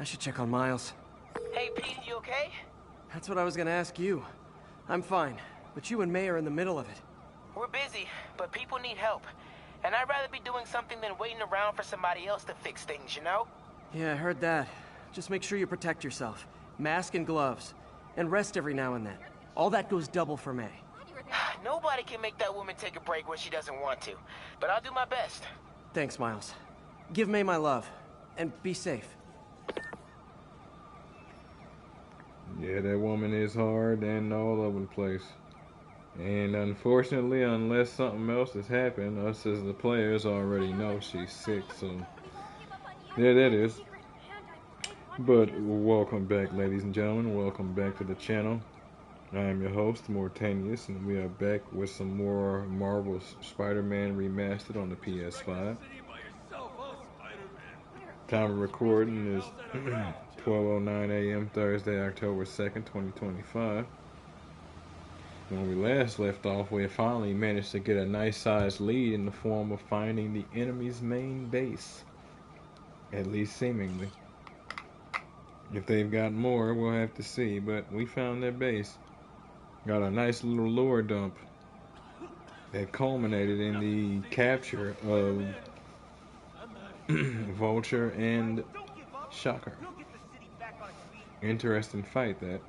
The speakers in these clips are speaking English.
I should check on Miles. Hey, Pete, you okay? That's what I was gonna ask you. I'm fine, but you and May are in the middle of it. We're busy, but people need help. And I'd rather be doing something than waiting around for somebody else to fix things, you know? Yeah, I heard that. Just make sure you protect yourself. Mask and gloves. And rest every now and then. All that goes double for May. Nobody can make that woman take a break when she doesn't want to. But I'll do my best. Thanks, Miles. Give May my love. And be safe. Yeah, that woman is hard and all over the place. And unfortunately, unless something else has happened, us as the players already know she's sick, so yeah, that is. But welcome back, ladies and gentlemen. Welcome back to the channel. I am your host, Mortanius, and we are back with some more Marvel's Spider-Man Remastered on the PS5. Time of recording is 12:09 a.m. Thursday, October 2nd, 2025. When we last left off, we had finally managed to get a nice-sized lead in the form of finding the enemy's main base. At least seemingly. If they've got more, we'll have to see, but we found their base. Got a nice little lure dump that culminated in the capture of Vulture and Shocker. Interesting fight, that.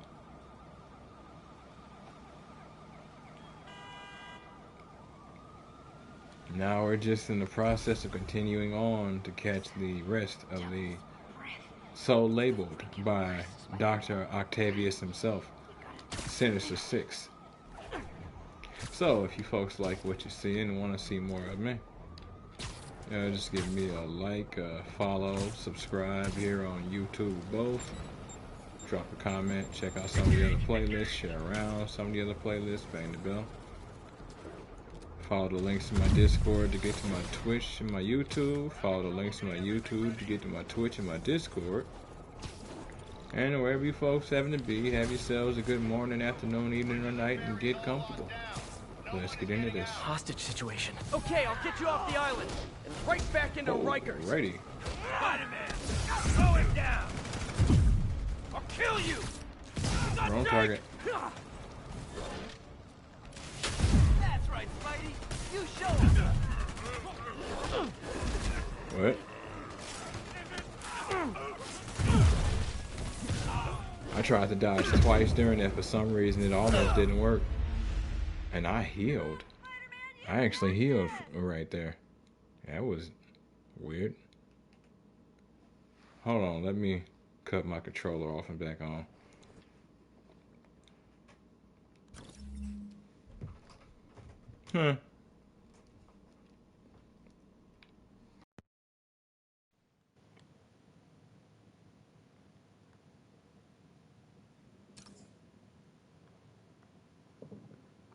Now we're just in the process of continuing on to catch the rest of the so labeled by Dr. Octavius himself, Sinister Six. So if you folks like what you see and want to see more of me, just give me a like, follow, subscribe here on YouTube both. Drop a comment, check out some of the other playlists, share around some of the other playlists, bang the bell. Follow the links to my Discord to get to my Twitch and my YouTube. Follow the links to my YouTube to get to my Twitch and my Discord. And wherever you folks happen to be, have yourselves a good morning, afternoon, evening, or night, and get comfortable. Let's get into this. Hostage situation. Okay, I'll get you off the island. And right back into Rikers. Alrighty. Spider-Man, throw him down! I'll kill you! Wrong target. That's right, Spidey. You show him. What? I tried to dodge twice during that. For some reason, it almost didn't work. And I healed. I actually healed right there. That was weird. Hold on, let me cut my controller off and back on. Huh.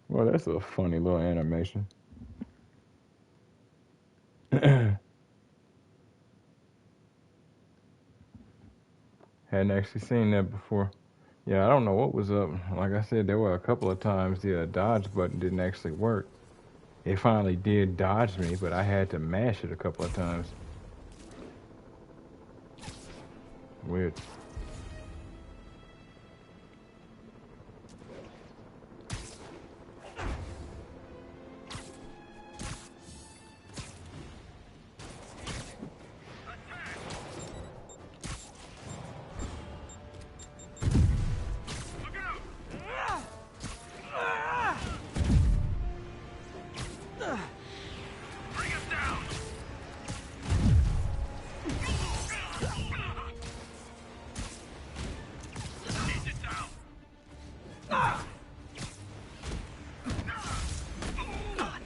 Well, that's a funny little animation. Hadn't actually seen that before. Yeah, I don't know what was up. Like I said, there were a couple of times the dodge button didn't actually work. It finally did dodge me, but I had to mash it a couple of times. Weird.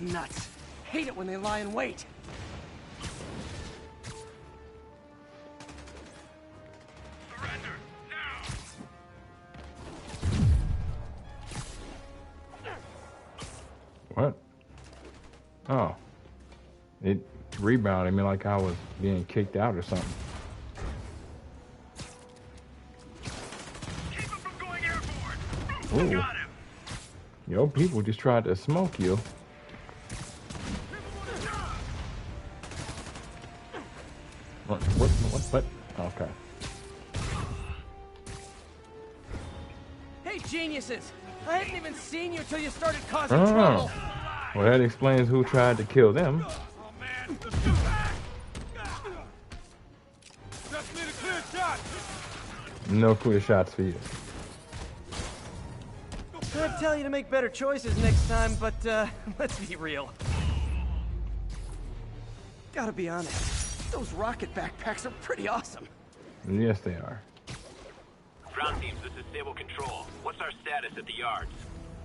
Nuts. Hate it when they lie in wait. Surrender now. What? Oh. It rebounded me like I was being kicked out or something. Keep him from going airborne. Ooh. Got him. Yo, people just tried to smoke you. What? Okay. Hey, geniuses! I hadn't even seen you till you started causing Oh. trouble. Well, that explains who tried to kill them. Oh, man. Just need a clear shot. No clear shots for you. I'd tell you to make better choices next time, but let's be real. Gotta be honest, those rocket backpacks are pretty awesome. Yes, they are. Ground teams, this is Stable Control. What's our status at the yards?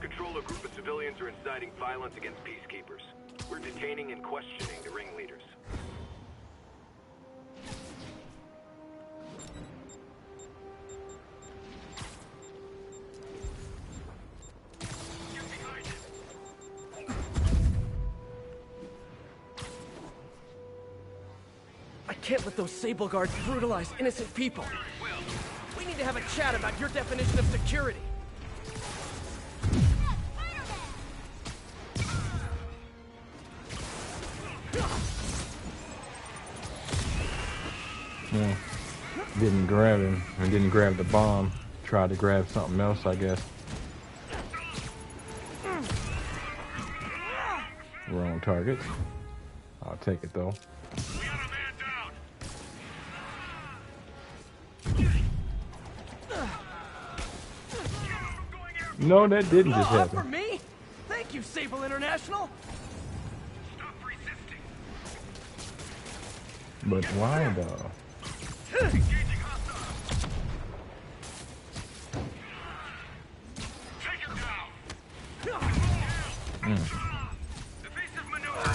Control, a group of civilians are inciting violence against peacekeepers. We're detaining and questioning the ringleaders. I can't let those Sable Guards brutalize innocent people. We need to have a chat about your definition of security. Yeah. Didn't grab him. And didn't grab the bomb. Tried to grab something else, I guess. Wrong target. I'll take it though. We got a man down. No, that didn't just Up for happen. me? Thank you, Sable International. Stop resisting. But why though? Engaging hostile. Take him down. Evasive maneuver.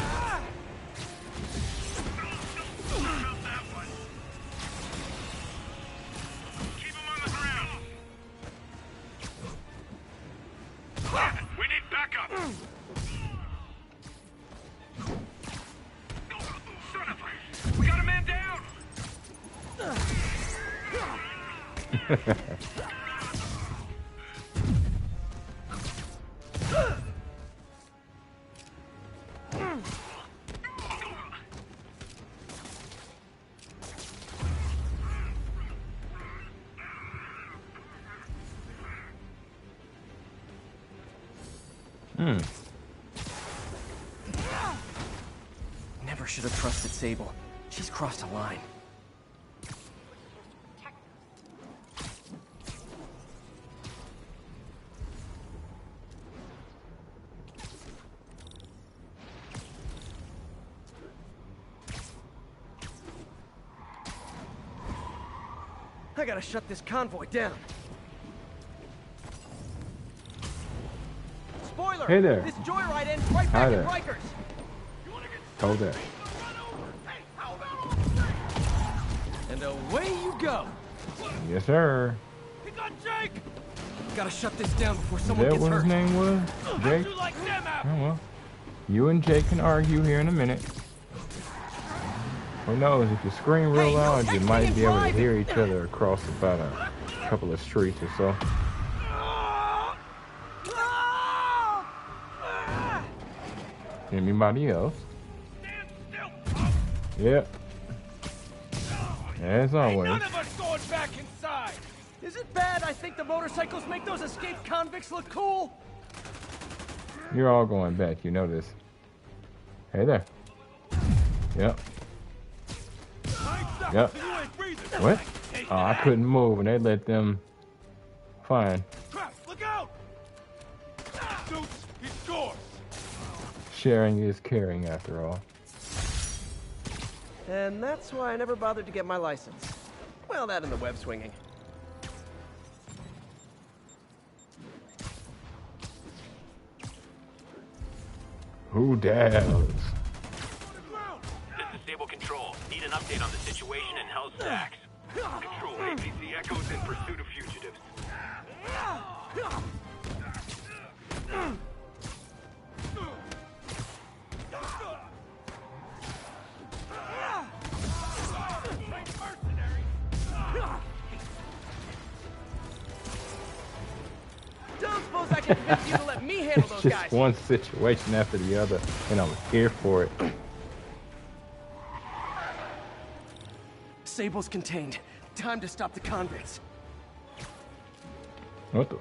Felt that one. Keep him on the ground. We need backup. Son of a... We got a man down. Never should have trusted Sable. She's crossed a line. I gotta shut this convoy down. Spoiler! Hey there. This joyride ends right Hi back at there. Rikers. Hold there. And away you go. Yes, sir. He got Jake. Gotta shut this down before Is someone that gets what hurt. his name was? Jake? You like them out. Oh well. You and Jake can argue here in a minute. Who knows, if you scream real Hey, no loud, you texting might and be able to driving. hear each other across about a couple of streets or so. Anybody else? Stand still, punk. Yep. As always. None of us going back inside. Is it bad I think the motorcycles make those escaped convicts look cool? You're all going back, you know this. Hey there. Yep. I ain't stopping Yep. till you ain't breathing. What? Oh, I couldn't move and they let them... Fine. Crap, look out. Dukes, he scores. Sharing is caring after all. And that's why I never bothered to get my license. Well, that and the web swinging. Who dares? This is Stable Control. Need an update on the situation in Hell's Stacks. Control, APC Echoes in pursuit of fugitives. Don't suppose I can convince you to let me handle It's those just guys. one situation after the other, and I'm here for it. Sable's contained. Time to stop the convicts. What the?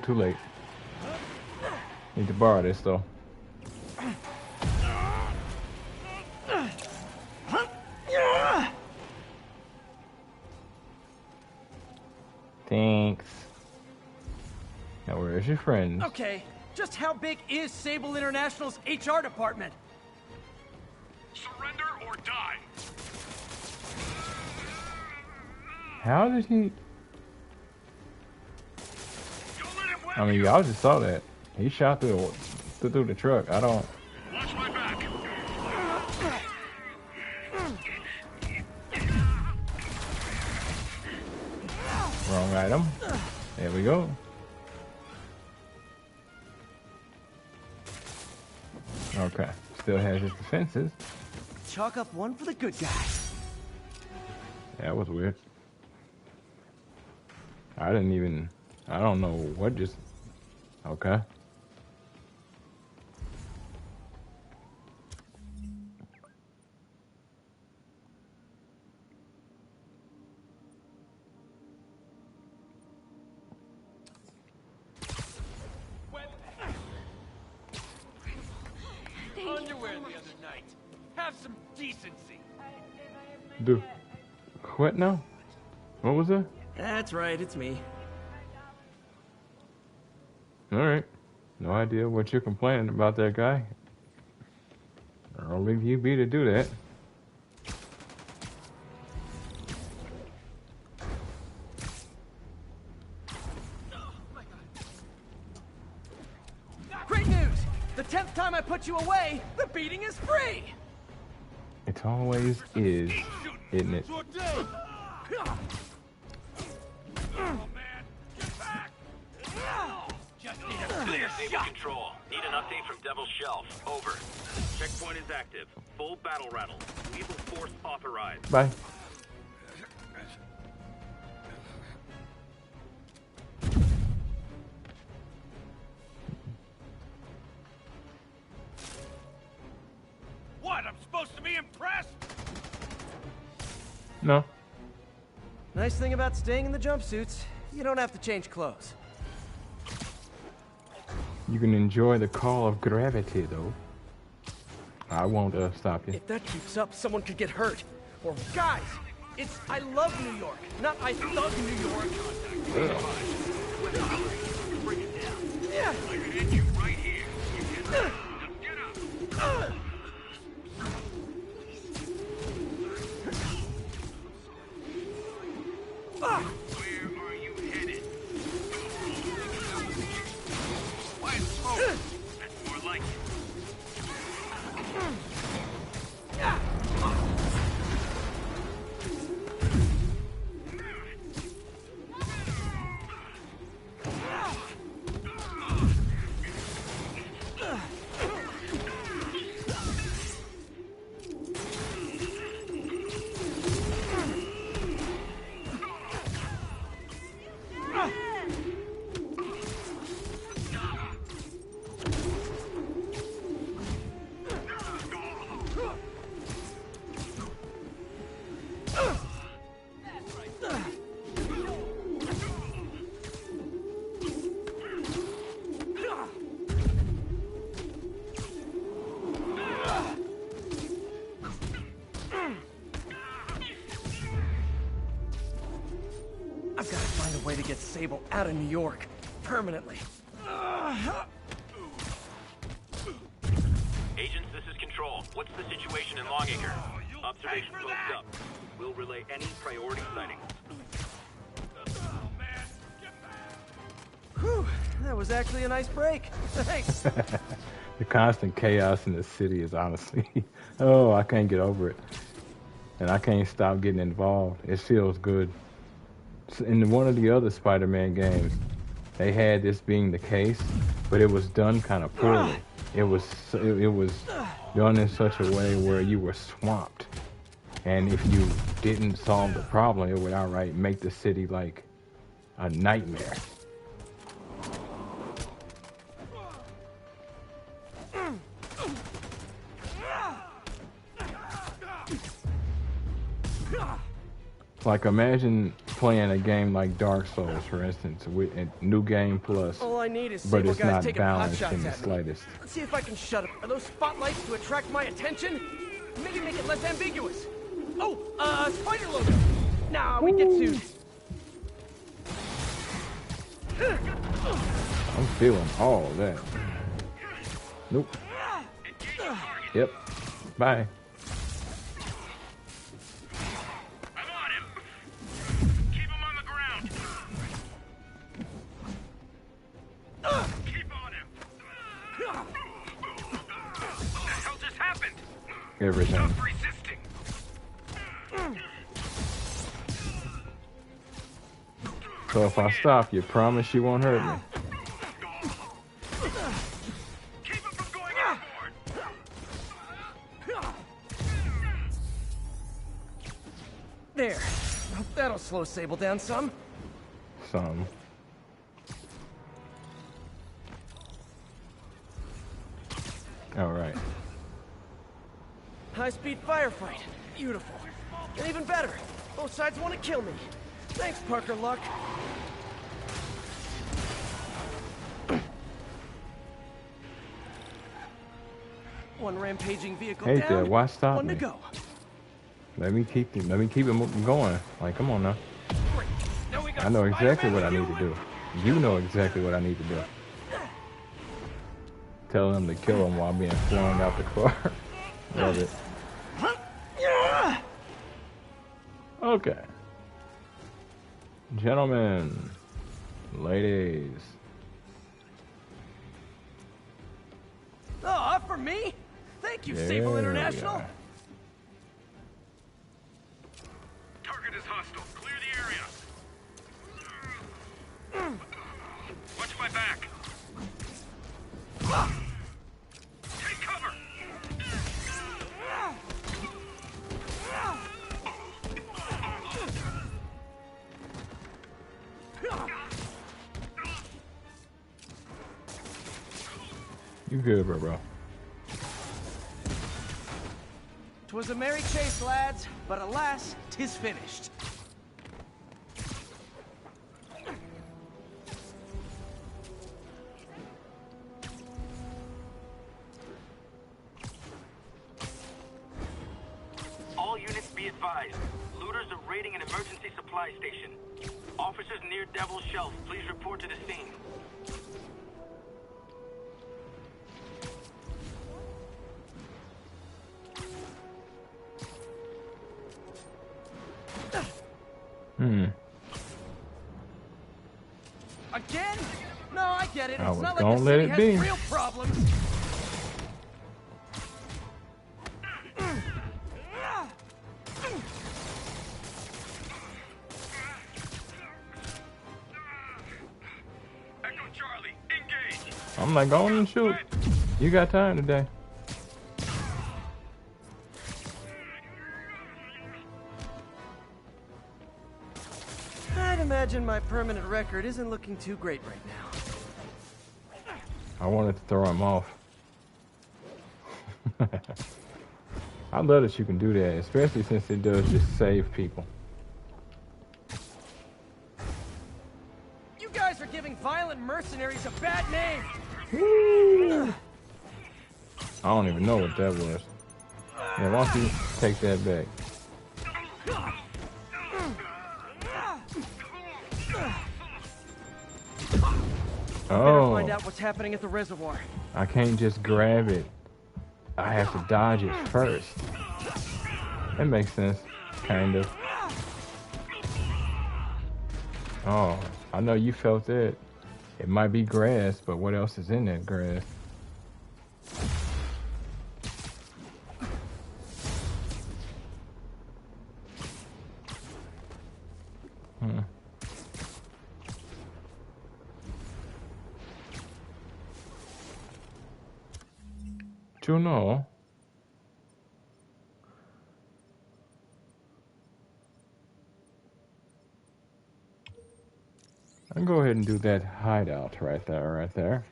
too late. Need to borrow this though. Thanks. Now where's your friend? Okay, just how big is Sable International's HR department? Surrender or die. How did he? Don't let him win. I mean, y'all just saw that. He shot through the truck. I don't. Watch my back. Wrong item. There we go. Okay. Still has his defenses. Chalk up one for the good guys. That was weird. I don't know what just. Okay. Underwear the other night. Have some decency. Do. What now? What was that? That's right, it's me. Alright. No idea what you're complaining about that guy. I'll leave you be to do that. Great news! The 10th time I put you away, the beating is free! It always is, isn't it? Oh, man. Get back. Just need a clear Sable shot. Control. Need an update from Devil's Shelf. Over. Checkpoint is active. Full battle rattle. Lethal force authorized. Bye. What? I'm supposed to be impressed? No. Nice thing about staying in the jumpsuits, you don't have to change clothes. You can enjoy the call of gravity, though. I won't stop you. If that keeps up, someone could get hurt. Or guys, it's I love New York, not I thug New York. Yeah. I can hit you right here. Just get up. Where are you headed? Why smoke? That's more like it. I've got to find a way to get Sable out of New York, permanently. Agents, this is Control. What's the situation in Longacre? Observation pay for post that! up. We'll relay any priority sightings. Oh, man. Get back. Whew, that was actually a nice break. Thanks. The constant chaos in the city is honestly, oh, I can't get over it. And I can't stop getting involved. It feels good. In one of the other Spider-Man games, they had this being the case, but it was done kind of poorly. It was done in such a way where you were swamped. And if you didn't solve the problem, it would outright make the city like a nightmare. Like imagine playing a game like Dark Souls, for instance, with New Game Plus, All I need is but Sable it's guys not taking pot balanced shots in the at me. slightest. Let's see if I can shut up. Are those spotlights to attract my attention? Maybe make it less ambiguous. Oh, spider logo. Nah, we get sued. I'm feeling all of that. Nope. Yep. Bye. I'm on him. Keep him on the ground. Keep on him. What the hell just happened? Everything. Stop resisting. So if I stop, you promise you won't hurt me? Keep him from going overboard. There. Hope that'll slow Sable down some. Some. All right. High-speed firefight. Beautiful. And even better, both sides want to kill me. Thanks, Parker Luck. One rampaging vehicle Hey down. there, why stop one me? to go. Let me keep it going. Like, come on now. Great. Now we got I know exactly Spider-Man what I to need to do. You know exactly what I need to do. Tell him to kill him while being flung out the car. Love it. Okay. Gentlemen, ladies. Oh, for me? Thank you, There Sable we International. are. Target is hostile. Clear the area. Watch my back. Take cover. You good, bro? 'Twas a merry chase, lads, but alas, 'tis finished. All units be advised. Looters are raiding an emergency supply station. Officers near Devil's Shelf, please report to the scene. Again? No, I get it. I It's was not like gonna the let city it has be. real problems. Echo Charlie, engage. I'm like, go on and shoot. You got time today. I'd imagine my permanent record isn't looking too great right now. I wanted to throw him off. I love that you can do that, especially since it does just save people. You guys are giving violent mercenaries a bad name. I don't even know what that was. Yeah, why don't you take that back? Better Oh, find out what's happening at the reservoir. I can't just grab it. I have to dodge it first. That makes sense, kind of. Oh, I know you felt it. It might be grass, but what else is in that grass? You know, I'll go ahead and do that hideout right there.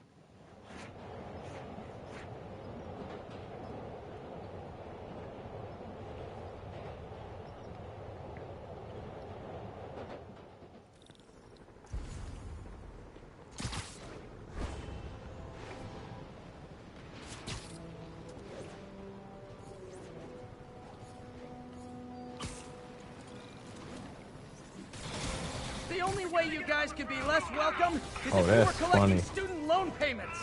only way you guys could be less welcome is Oh, if you were that's collecting funny. student loan payments.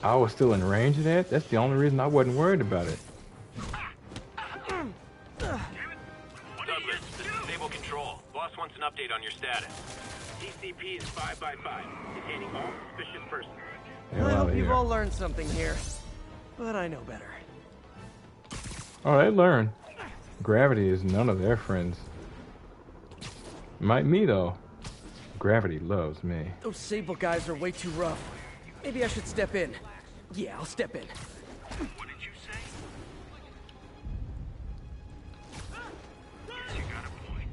I was still in range of that? That's the only reason I wasn't worried about it. Douglas, this is Stable Control. Boss wants an update on your status. TCP is 5 by 5, detaining all suspicious persons. Hell I outta hope you've here. all learned something here, but I know better. Oh, they learn. Gravity is none of their friends. Might me, though. Gravity loves me. Those Sable guys are way too rough. Maybe I should step in. Yeah, I'll step in. What did you say? Guess you got a point.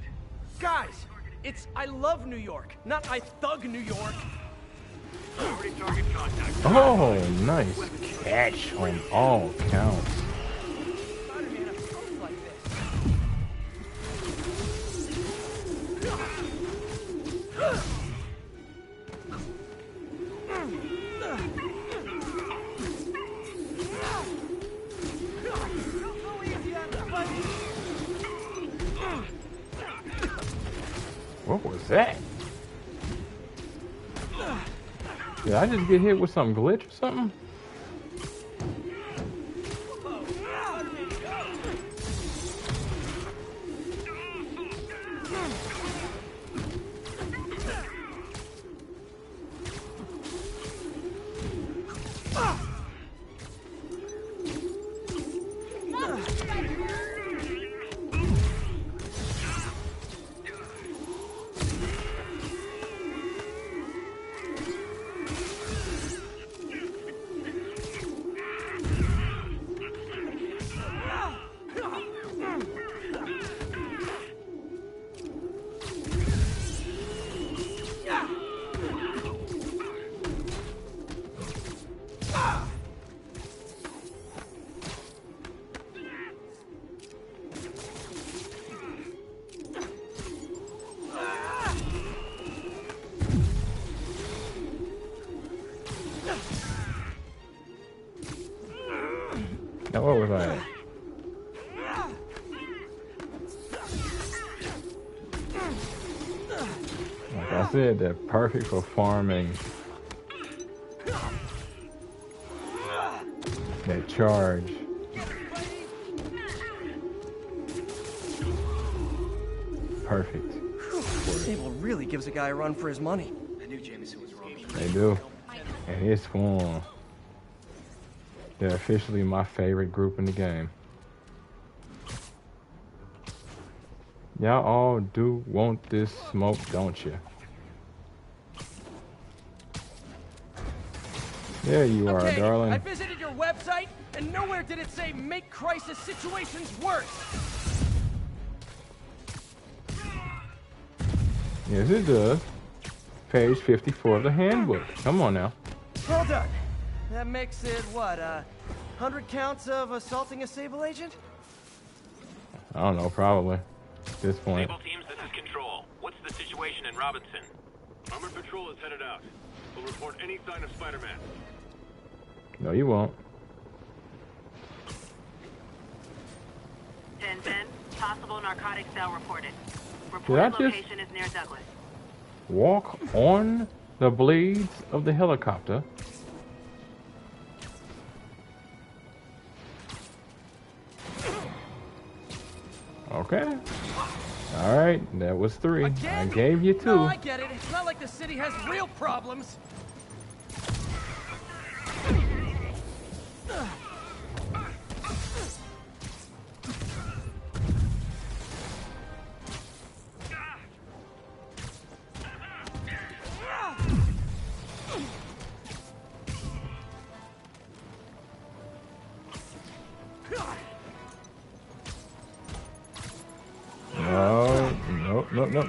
Guys, it's I love New York, not I thug New York. Already target contact. Oh, nice catch on all counts. Spider-Man approach like this. What was that? Did I just get hit with some glitch or something? Now, what was I at? Like I said, they're perfect for farming. That charge. Perfect. Sable really gives a guy a run for his money. They do. And it's fun. They're officially my favorite group in the game. Y'all all do want this smoke, don't you? There you are, Okay, darling. I visited your website, and nowhere did it say make crisis situations worse. Yes, it does. Page 54 of the handbook. Come on now. Well done. That makes it, what, 100 counts of assaulting a Sable agent? I don't know, probably. At this point. Stable teams, this is Control. What's the situation in Robinson? Armored patrol is headed out. We'll report any sign of Spider-Man. No, you won't. 10-10, possible narcotic cell reported. Did I Reported just location is near Douglas. walk on the blades of the helicopter? Okay. All right, that was 3. Again? I gave you 2. No, I get it. It's not like the city has real problems.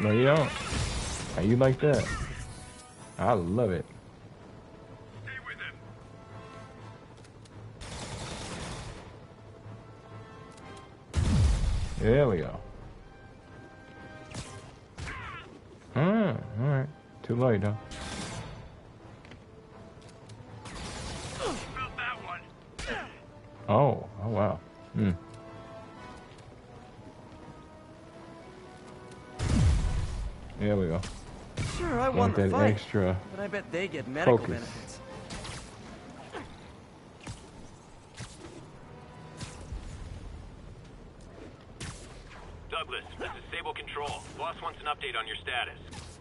No, you don't. How you like that? I love it. Stay with him. There we go. All right. Too late, though. Felt that one. Oh wow. There we go. Sure, I won Want the that fight, extra but I bet they get medical focus. benefits. Douglas, this is Sable Control. Boss wants an update on your status.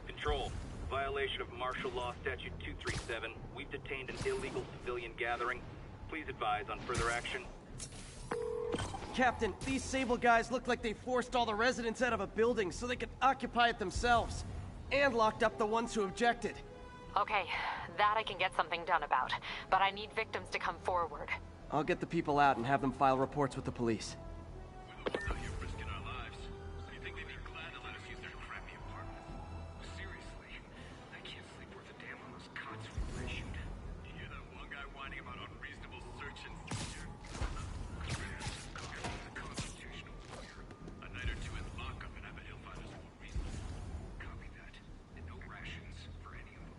Control. Violation of Martial Law Statute 237. We've detained an illegal civilian gathering. Please advise on further action. Captain, these Sable guys look like they forced all the residents out of a building so they could occupy it themselves. And locked up the ones who objected. Okay, that I can get something done about. But I need victims to come forward. I'll get the people out and have them file reports with the police. We're the ones out here risking our lives. You think they'd be glad to let us use their crappy apartment? Seriously, I can't sleep worth a damn on those cots we issued. You hear that one guy whining about unreasonable search and seizure? The constitutional lawyer. A night or two in lockup and I bet he'll find us more reasonable. Copy that. And no rations for any of them.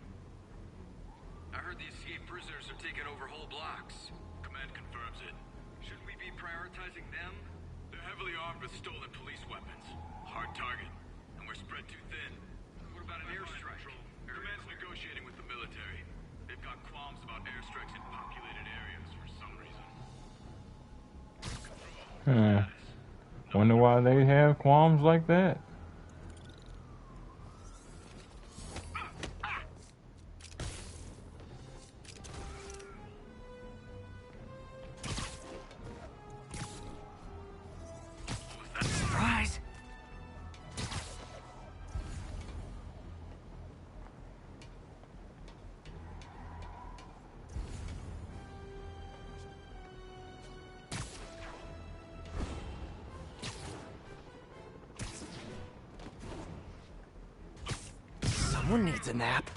I heard the escaped prisoners are taking over whole blocks. Command confirms it. Shouldn't we be prioritizing them? They're heavily armed with stolen police weapons. Hard target. And we're spread too thin. What about an airstrike? Command's negotiating with the military. They've got qualms about airstrikes in populated areas for some reason. Wonder why they have qualms like that. Surprise! Someone needs a nap.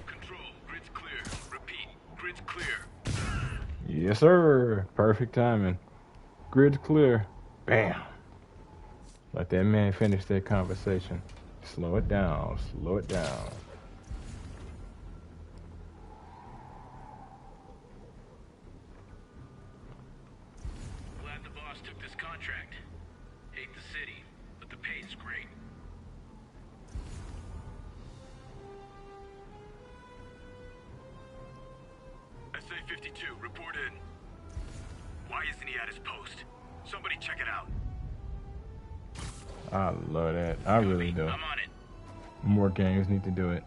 Control, grid's clear. Repeat, grid's clear. Yes, sir. Perfect timing. Grid's clear. Bam. Let that man finish that conversation. Slow it down. Slow it down. Glad the boss took this contract. Hate the city, but the pay's great. SA-52, report in. Why isn't he at his post? Somebody check it out. I love that. I really do. I'm on it. More games need to do it.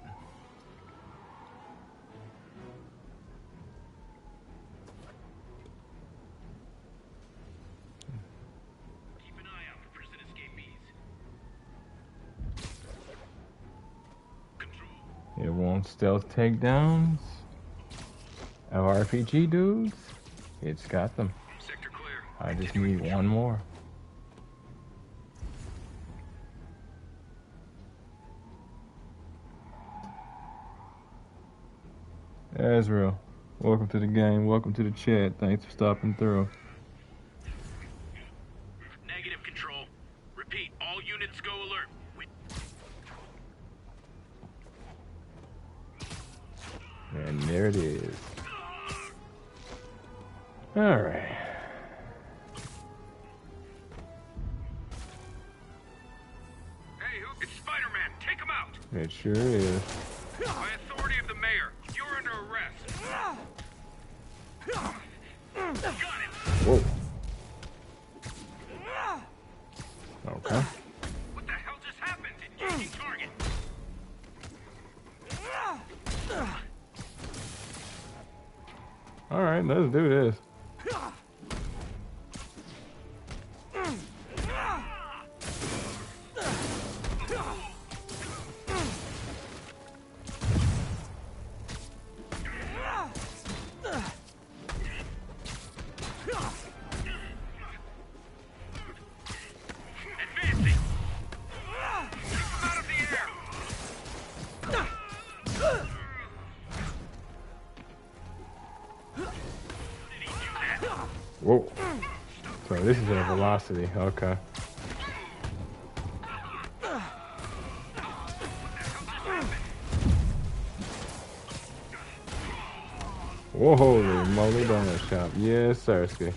Keep an eye out for prison escapees. Control. It wants stealth takedowns of RPG dudes. It's got them. Sector clear. I just need one more. Azrael, welcome to the game. Welcome to the chat. Thanks for stopping through. Negative, Control. Repeat, all units go alert. And there it is. Alright. Hey, it's Spider-Man. Take him out. It sure is. By authority of the mayor, you're under arrest. Got him. Whoa. Okay. What the hell just happened? Engaging target. Alright, let's do this. Advancing. Keep him out of the air. Did he do that? Whoa. So this is at a velocity. Okay. Whoa, holy moly donut shop. Yes, Sirski.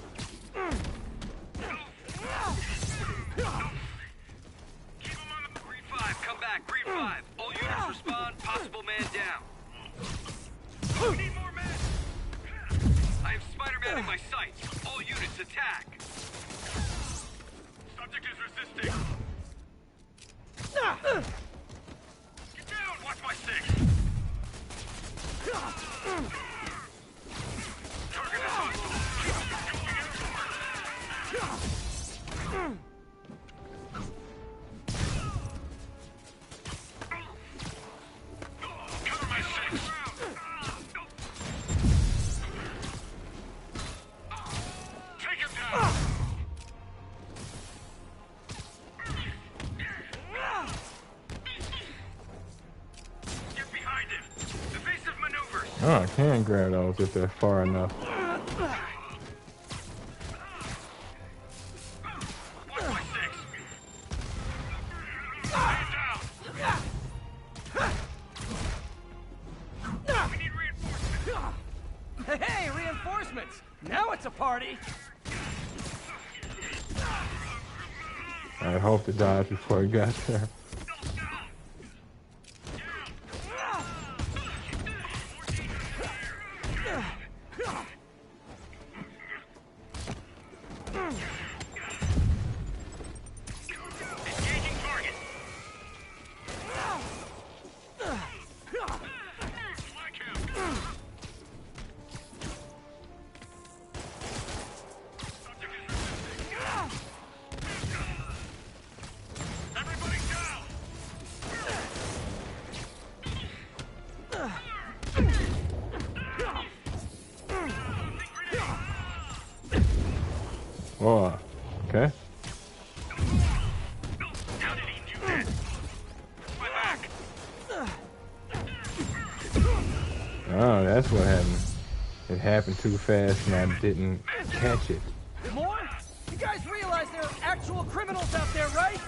Keep him on the 3-5. Come back. Scanning my sights. All units attack. Subject is resisting. Get down! Watch my six! Target is hostile. Cover my six! Take him down! Get behind him! Evasive maneuvers! Oh, I can grab those if they're far enough. Watch my six! Stand down! We need reinforcements! Hey, reinforcements! Now it's a party! I hope to dodge before he got there. Engaging target! Flag him! Subject is resisting! Everybody down! Oh, okay. How did he do that? My back! Oh, that's what happened. It happened too fast and I didn't catch it. More? You guys realize there are actual criminals out there, right?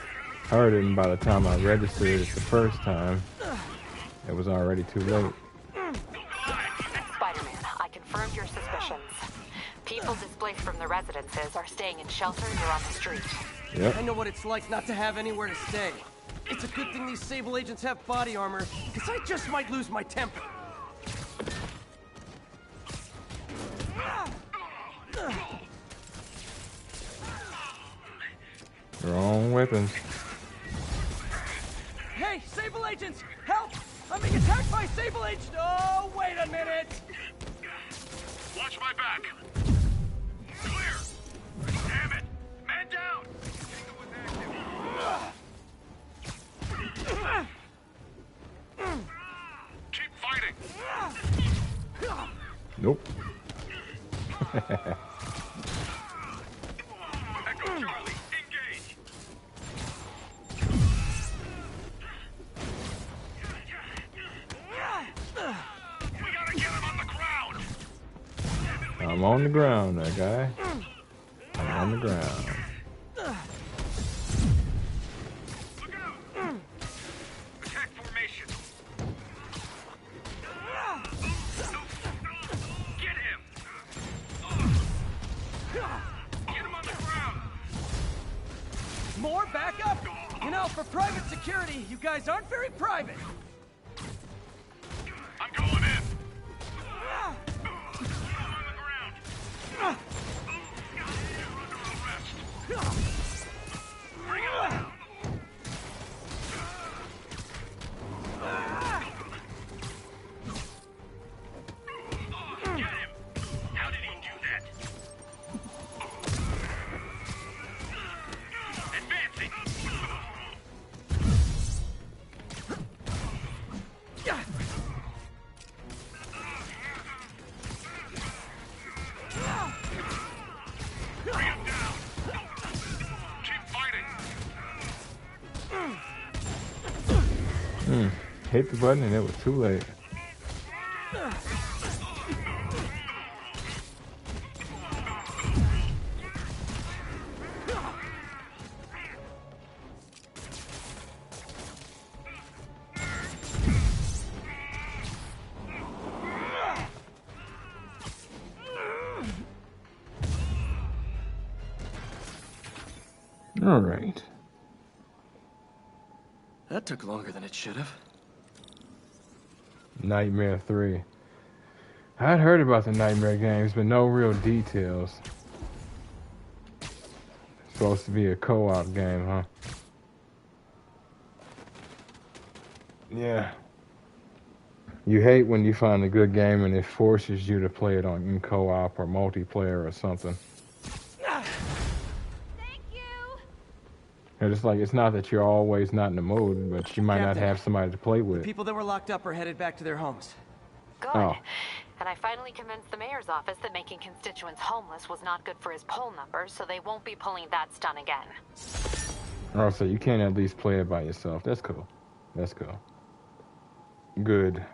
Heard it, and by the time I registered it the first time, it was already too late. Spider-Man, I confirmed your suspicions. People displaced from the residences are staying in shelters or on the street. Yep. I know what it's like not to have anywhere to stay. It's a good thing these Sable agents have body armor, because I just might lose my temper. Wrong weapons. Hey, Sable agents, help! I'm being attacked by Sable agents! Oh, wait a minute! Watch my back! Clear! Damn it! Man down! Keep fighting! Nope. Echo Charlie, engage! We gotta get him on the ground! I'm on the ground, that guy. I'm on the ground. Look out! Attack formation! Get him! Get him on the ground! More backup? You know, for private security, you guys aren't very private. I'm going in! On the ground! You're under arrest! Bring it on! Get him! How did he do that? Advancing! Bring him down! Keep fighting! Hit the button and it was too late. All right. That took longer than it should have. Nightmare 3. I'd heard about the Nightmare games, but no real details. Supposed to be a co-op game, huh? Yeah. You hate when you find a good game and it forces you to play it in co-op or multiplayer or something. Thank you. And it's like, it's not that you're always not in the mood, but you might not Captain, have somebody to play The with. people that were locked up are headed back to their homes. Good. Oh. And I finally convinced the mayor's office that making constituents homeless was not good for his poll numbers, so they won't be pulling that stunt again. Oh, so you can't at least play it by yourself. That's cool. That's cool. Good.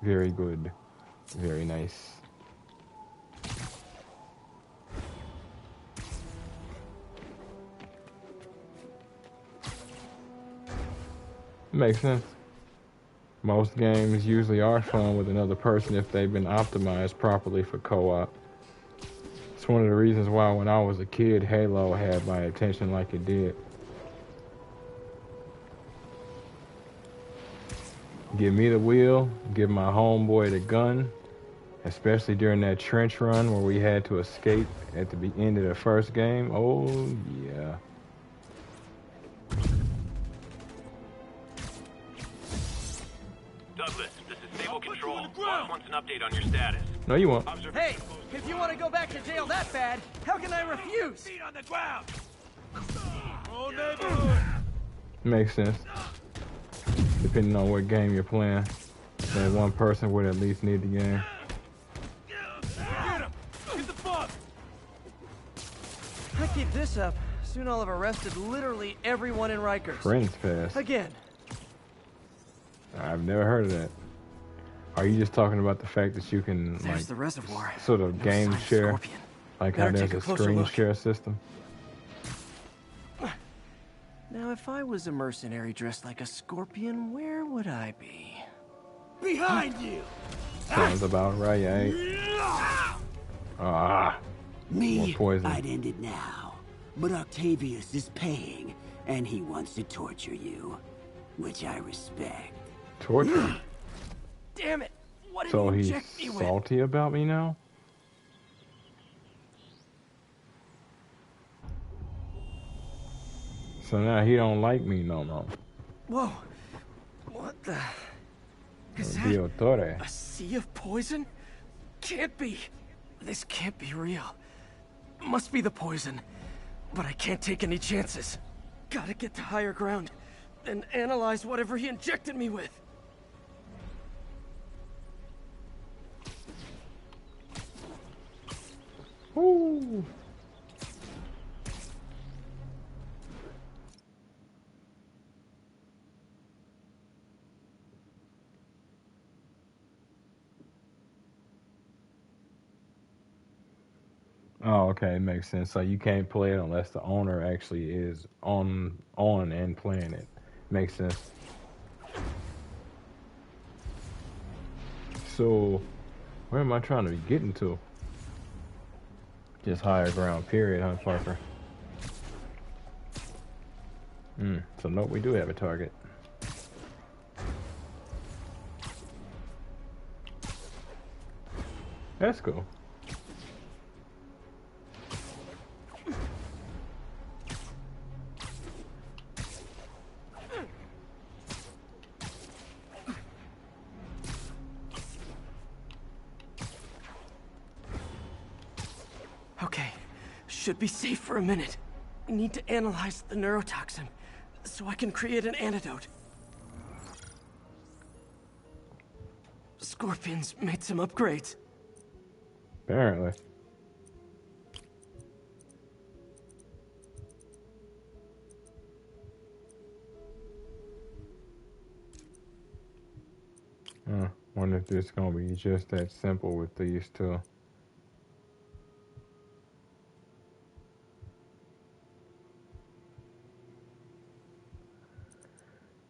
Very good. Very nice. Makes sense. Most games usually are fun with another person if they've been optimized properly for co-op. It's one of the reasons why when I was a kid, Halo had my attention like it did. Give me the wheel, give my homeboy the gun, especially during that trench run where we had to escape at the end of the first game. Oh, yeah. Douglas, this is Stable Control. Boss wants an update on your status. No, you won't. Hey, if you want to go back to jail that bad, how can I refuse? Feet on the ground. Whole neighborhood. Makes sense. Depending on what game you're playing. That one person would at least need the game. Get him. Get the bug. I keep this up, soon I'll have arrested literally everyone in Rikers. Friends Pass. Again. I've never heard of that. Are you just talking about the fact that you can, There's like, the reservoir. sort of No game sign of share? Scorpion. Like how Better there's take a a closer screen look. share system? Now, if I was a mercenary dressed like a scorpion, where would I be? Behind you. Sounds about right, eh? Ah. More Me, poison. I'd end it now. But Octavius is paying, and he wants to torture you, which I respect. Torture? Damn it! What did So he he's inject me with? salty about me now? So now he don't like me no more. Whoa! What the? Is that Dio Torre. a sea of poison? Can't be. This can't be real. Must be the poison. But I can't take any chances. Gotta get to higher ground and analyze whatever he injected me with. Ooh. Oh, okay, it makes sense. So you can't play it unless the owner actually is on and playing it. Makes sense. So, where am I trying to be getting to? Just higher ground, period, huh, Parker? So nope, we do have a target. That's cool. Okay, should be safe for a minute. Need to analyze the neurotoxin so I can create an antidote. Scorpion's made some upgrades. Apparently. Wonder if it's gonna be just that simple with these two.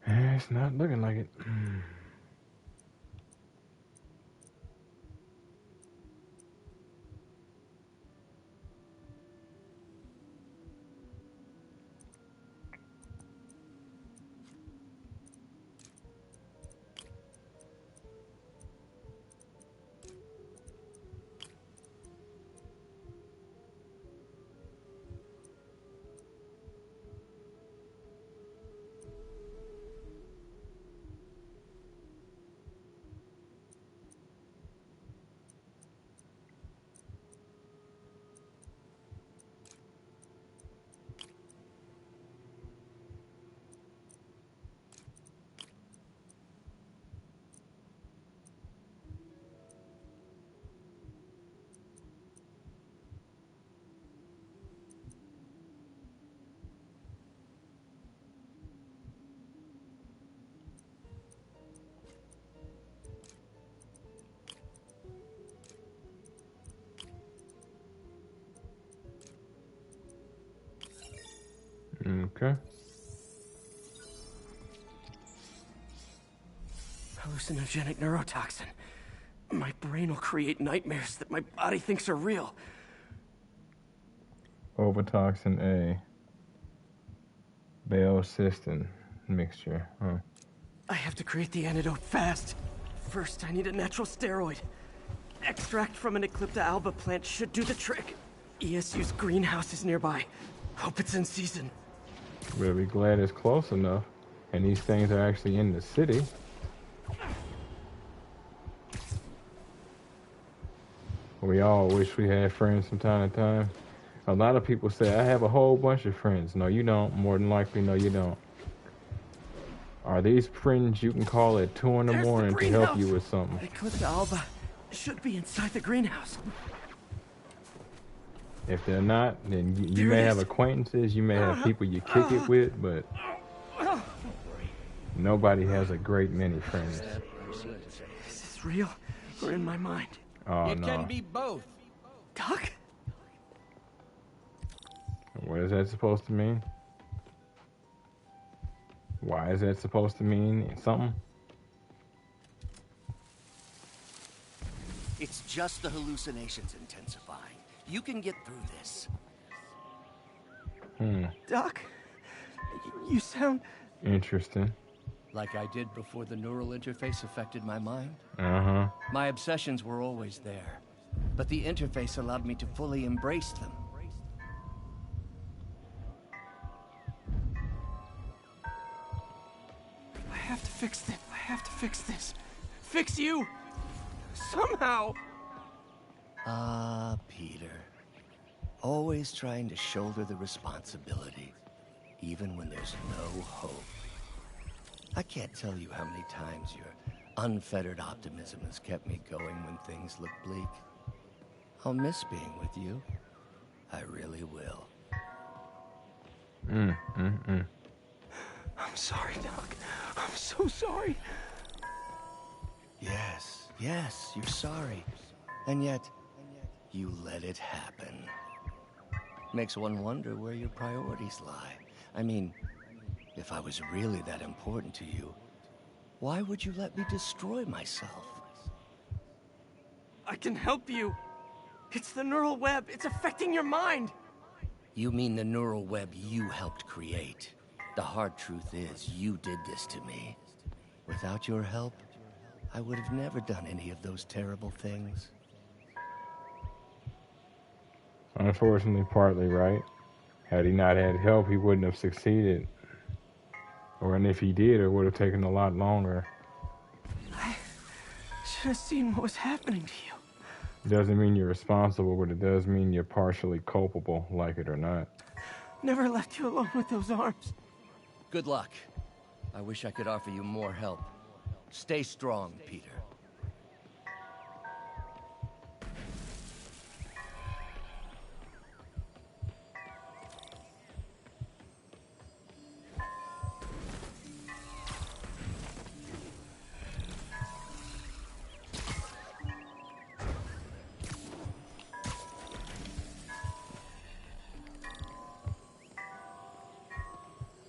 It's not looking like it. Okay. Hallucinogenic neurotoxin. My brain will create nightmares that my body thinks are real. Overtoxin A. Balcystin mixture. Huh. I have to create the antidote fast. First, I need a natural steroid. Extract from an Eclipta alba plant should do the trick. ESU's greenhouse is nearby. Hope it's in season. We'll be glad it's close enough. And these things are actually in the city. We all wish we had friends from time to time. A lot of people say, I have a whole bunch of friends. No, you don't. More than likely, no, you don't. Are these friends you can call at 2 in the morning to help you with something? Eclipta alba should be inside the greenhouse. If they're not, then you may have acquaintances, you may have people you kick it with, but nobody has a great many friends. Is this real or in my mind? Oh, it no. can be both. Doc? What is that supposed to mean? Why is that supposed to mean something? It's just the hallucinations intensifying. You can get through this. Doc? You sound... Interesting. Like I did before the neural interface affected my mind? Uh-huh. My obsessions were always there, but the interface allowed me to fully embrace them. I have to fix this. I have to fix this. Fix you! Somehow! Ah, Peter. Always trying to shoulder the responsibility, even when there's no hope. I can't tell you how many times your unfettered optimism has kept me going when things look bleak. I'll miss being with you. I really will. I'm sorry, Doc. I'm so sorry. Yes, you're sorry. And yet, you let it happen. Makes one wonder where your priorities lie. I mean, if I was really that important to you, why would you let me destroy myself? I can help you. It's the neural web. It's affecting your mind. You mean the neural web you helped create? The hard truth is, you did this to me. Without your help, I would have never done any of those terrible things. Unfortunately, partly right. Had he not had help, he wouldn't have succeeded. And if he did, it would have taken a lot longer. I should have seen what was happening to you. It doesn't mean you're responsible, but it does mean you're partially culpable, like it or not. Never left you alone with those arms. Good luck. I wish I could offer you more help. Stay strong, Peter.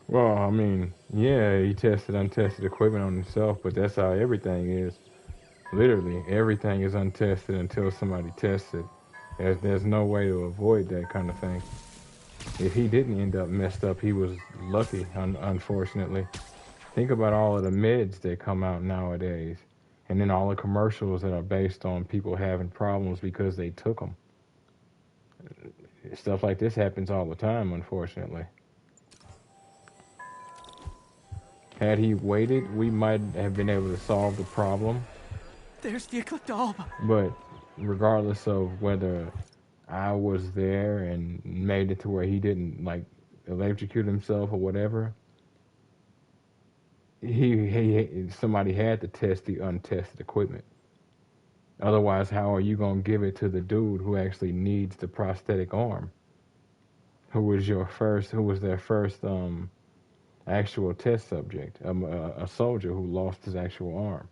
Well, I mean, yeah, he tested untested equipment on himself, but that's how everything is. Literally, everything is untested until somebody tests it. There's no way to avoid that kind of thing. If he didn't end up messed up, he was lucky, unfortunately. Think about all of the meds that come out nowadays, and then all the commercials that are based on people having problems because they took them. Stuff like this happens all the time, unfortunately. Had he waited, we might have been able to solve the problem. There's the Eclipta alba. But regardless of whether I was there and made it to where he didn't, like, electrocute himself or whatever, somebody had to test the untested equipment. Otherwise, how are you going to give it to the dude who actually needs the prosthetic arm? Who was their first actual test subject, a soldier who lost his actual arm.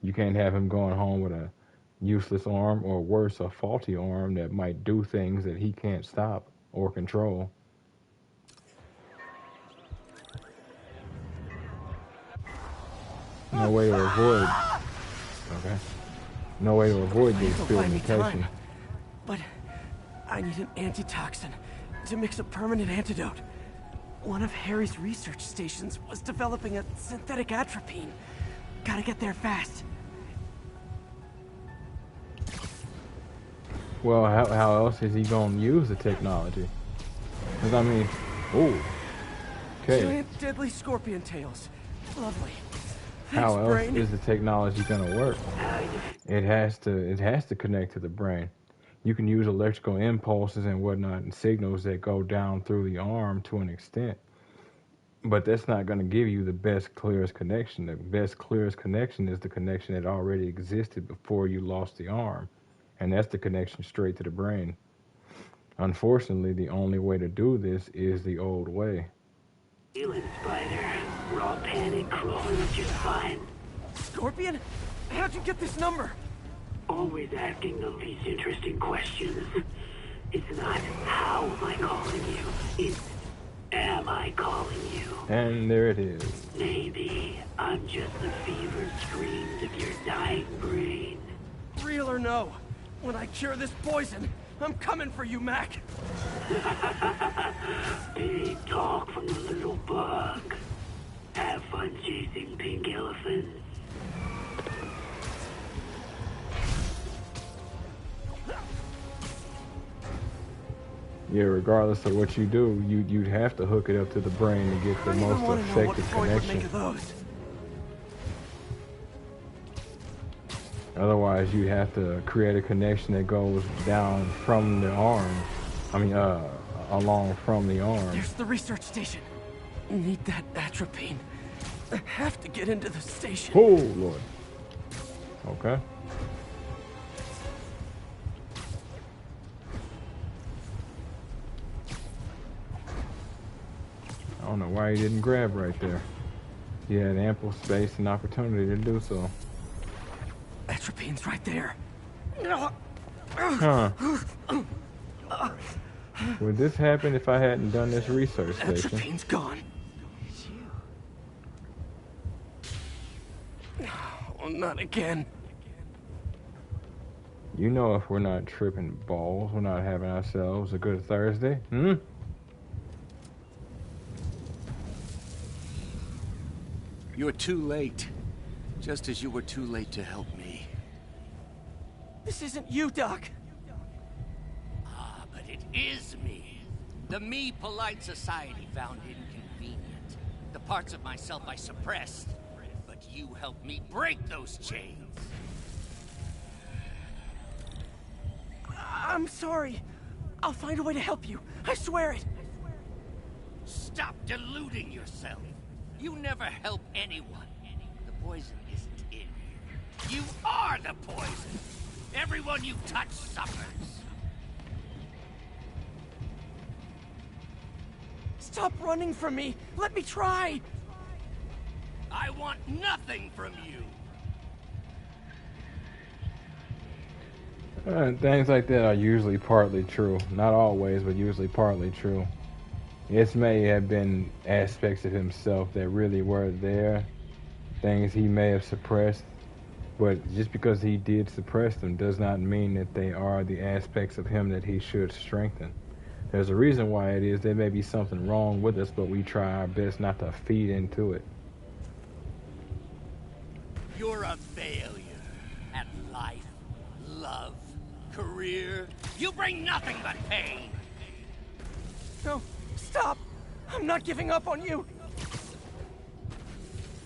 You can't have him going home with a useless arm, or worse, a faulty arm that might do things that he can't stop or control. No way to avoid. Okay. No way to avoid the It'll buy me experimentation. time, but I need an antitoxin to mix a permanent antidote. One of Harry's research stations was developing a synthetic atropine. Gotta get there fast. Well, how else is he gonna use the technology? Because I mean, oh, okay. Giant deadly scorpion tails. Lovely. How Thanks, else brain. is the technology gonna work? It has to connect to the brain. You can use electrical impulses and whatnot and signals that go down through the arm to an extent. But that's not going to give you the best, clearest connection. The best, clearest connection is the connection that already existed before you lost the arm. And that's the connection straight to the brain. Unfortunately, the only way to do this is the old way. Feeling, Spider. Raw panic crawling just fine. Scorpion? How'd you get this number? Always asking the least interesting questions. It's not how am I calling you, it's am I calling you? And there it is. Maybe I'm just the fever screams of your dying brain. Real or no, when I cure this poison, I'm coming for you, Mac. Big talk from the little bug. Have fun chasing pink elephants. Yeah, regardless of what you do, you'd have to hook it up to the brain to get the I don't even most want to know what effective Freud would make connection. of those. Otherwise, you have to create a connection that goes down from the arm. I mean, along from the arm. There's the research station. Need that atropine. I have to get into the station. Oh, Lord. Okay. I don't know why he didn't grab right there. He had ample space and opportunity to do so. Atropine's right there. Huh. Would this happen if I hadn't done this research station? Atropine's gone. Oh, not again. You know if we're not tripping balls, we're not having ourselves a good Thursday, hmm? You're too late. Just as you were too late to help me. This isn't you, Doc. Ah, but it is me. The me polite society found inconvenient. The parts of myself I suppressed. But you helped me break those chains. I'm sorry. I'll find a way to help you. I swear it. Stop deluding yourself. You never help anyone. The poison isn't in you. You are the poison. Everyone you touch suffers. Stop running from me. Let me try. I want nothing from you. Things like that are usually partly true. Not always, but usually partly true. It may have been aspects of himself that really were there, things he may have suppressed, but just because he did suppress them does not mean that they are the aspects of him that he should strengthen. There's a reason why it is. There may be something wrong with us, but we try our best not to feed into it. You're a failure at life, love, career. You bring nothing but pain. No, stop. I'm not giving up on you.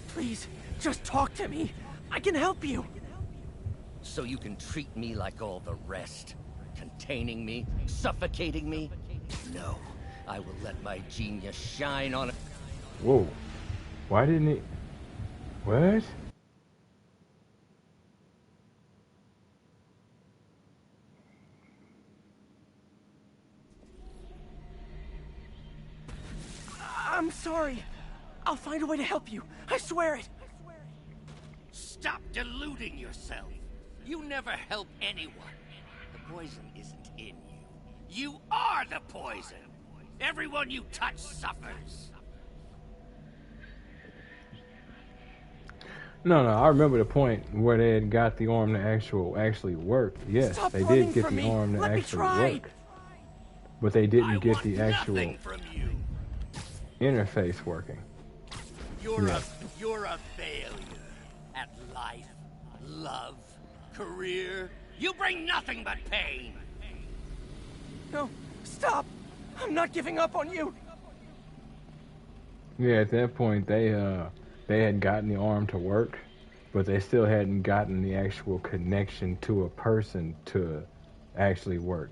Please, just talk to me. I can help you. So you can treat me like all the rest. Containing me, suffocating me. No, I will let my genius shine on it. Whoa. Why didn't he... What? I'm sorry. I'll find a way to help you. I swear it. Stop deluding yourself. You never help anyone. The poison isn't in you. You are the poison. Everyone you touch suffers. No, no, I remember the point where they had got the arm to actually work. Yes, Stop they running did get from the me. arm to Let me actually try. work, but they didn't I get want the actual nothing from you. interface working. Yeah. You're a failure at life, love, career. You bring nothing but pain. No, stop. I'm not giving up on you. Yeah, at that point they had gotten the arm to work, but they still hadn't gotten the actual connection to a person to actually work.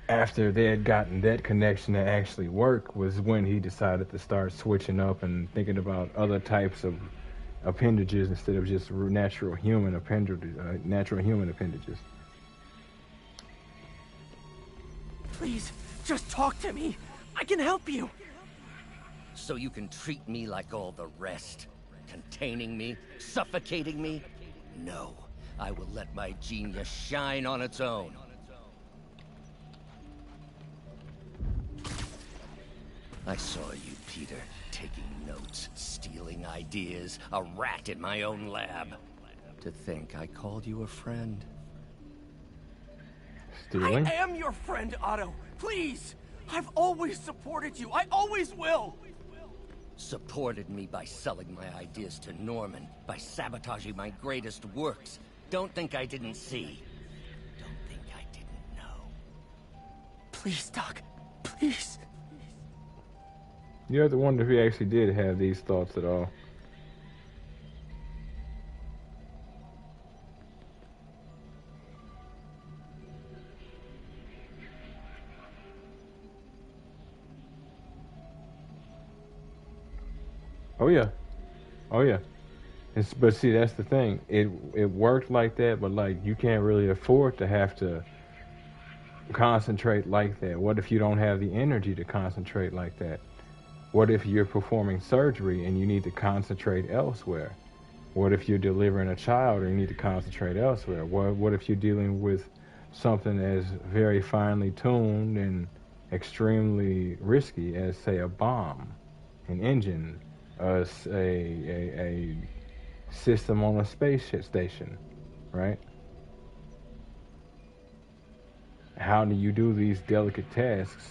After they had gotten that connection to actually work was when he decided to start switching up and thinking about other types of appendages instead of just natural human appendages. Please, just talk to me. I can help you. So you can treat me like all the rest? Containing me? Suffocating me? No, I will let my genius shine on its own. I saw you, Peter, taking notes, stealing ideas, a rat in my own lab. To think I called you a friend. Stealing? I am your friend, Otto. Please. I've always supported you. I always will. Supported me by selling my ideas to Norman, by sabotaging my greatest works. Don't think I didn't see. Don't think I didn't know. Please, Doc. Please. You have to wonder if he actually did have these thoughts at all. Oh yeah, oh yeah. But see, that's the thing. It worked like that, but like you can't really afford to have to concentrate like that. What if you don't have the energy to concentrate like that? What if you're performing surgery and you need to concentrate elsewhere? What if you're delivering a child and you need to concentrate elsewhere? What if you're dealing with something as very finely tuned and extremely risky as, say, a bomb, an engine, a system on a space station, right? How do you do these delicate tasks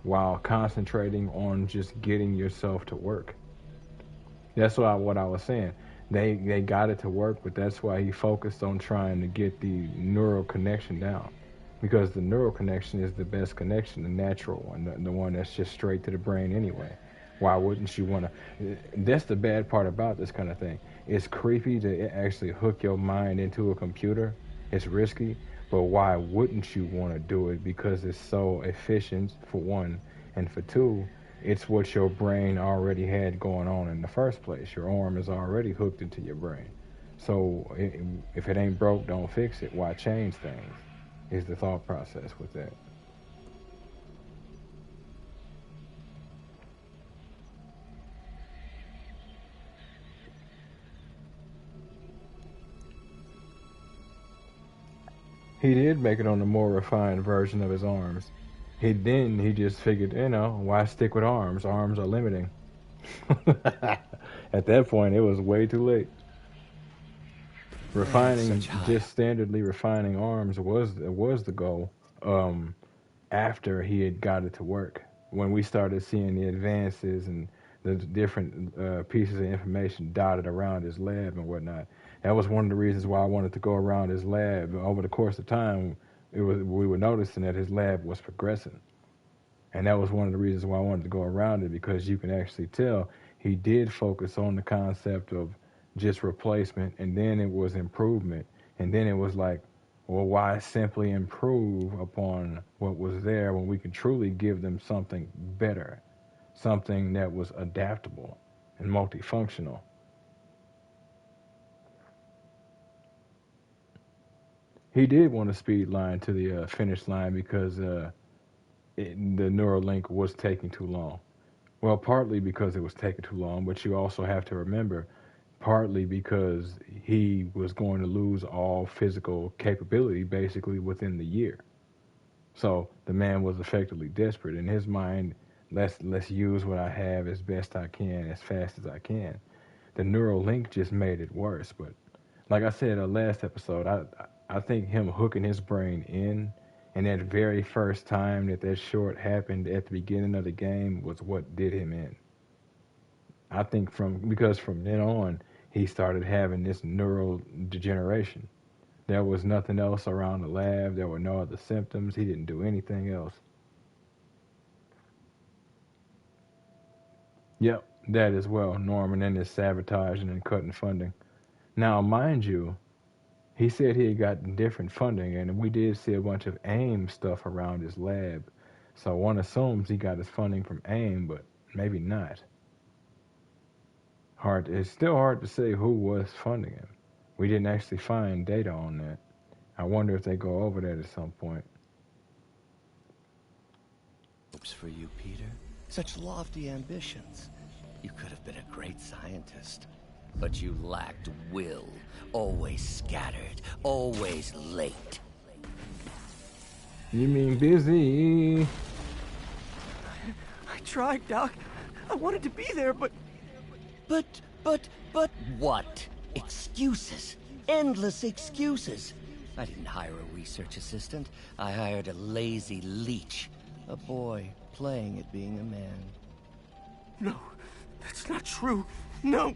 while concentrating on just getting yourself to work? That's what I was saying. They got it to work, but that's why he focused on trying to get the neural connection down. Because the neural connection is the best connection, the natural one, the one that's just straight to the brain anyway. Why wouldn't you want to? That's the bad part about this kind of thing. It's creepy to actually hook your mind into a computer. It's risky, but why wouldn't you want to do it? Because it's so efficient, for one, and for two, it's what your brain already had going on in the first place. Your arm is already hooked into your brain. So if it ain't broke, don't fix it. Why change things? Is the thought process with that. He did make it on a more refined version of his arms. He just figured, why stick with arms? Arms are limiting. At that point, it was way too late. Refining, just standardly refining arms was the goal. After he had got it to work, when we started seeing the advances and the different pieces of information dotted around his lab and whatnot, that was one of the reasons why I wanted to go around his lab. Over the course of time, we were noticing that his lab was progressing. And that was one of the reasons why I wanted to go around it, because you can actually tell he did focus on the concept of just replacement, and then it was improvement. And then it was like, well, why simply improve upon what was there when we could truly give them something better, something that was adaptable and multifunctional? He did want a speed line to the finish line because the Neuralink was taking too long. Well, partly because it was taking too long, but you also have to remember, partly because he was going to lose all physical capability basically within the year. So the man was effectively desperate. In his mind, let's use what I have as best I can, as fast as I can. the neural link just made it worse. But like I said, last episode, I think him hooking his brain in, and that very first time that short happened at the beginning of the game was what did him in. I think because from then on he started having this neural degeneration. There was nothing else around the lab. There were no other symptoms. He didn't do anything else. Yep, that as well. Norman and his sabotaging and cutting funding. Now, mind you, he said he had gotten different funding, and we did see a bunch of AIM stuff around his lab. So one assumes he got his funding from AIM, but maybe not. It's still hard to say who was funding him. We didn't actually find data on that. I wonder if they go over that at some point. Hopes for you, Peter. Such lofty ambitions. You could have been a great scientist. But you lacked will. Always scattered. Always late. You mean busy? I tried, Doc. I wanted to be there, but what? Excuses. Endless excuses. I didn't hire a research assistant. I hired a lazy leech. A boy playing at being a man. No, that's not true. No.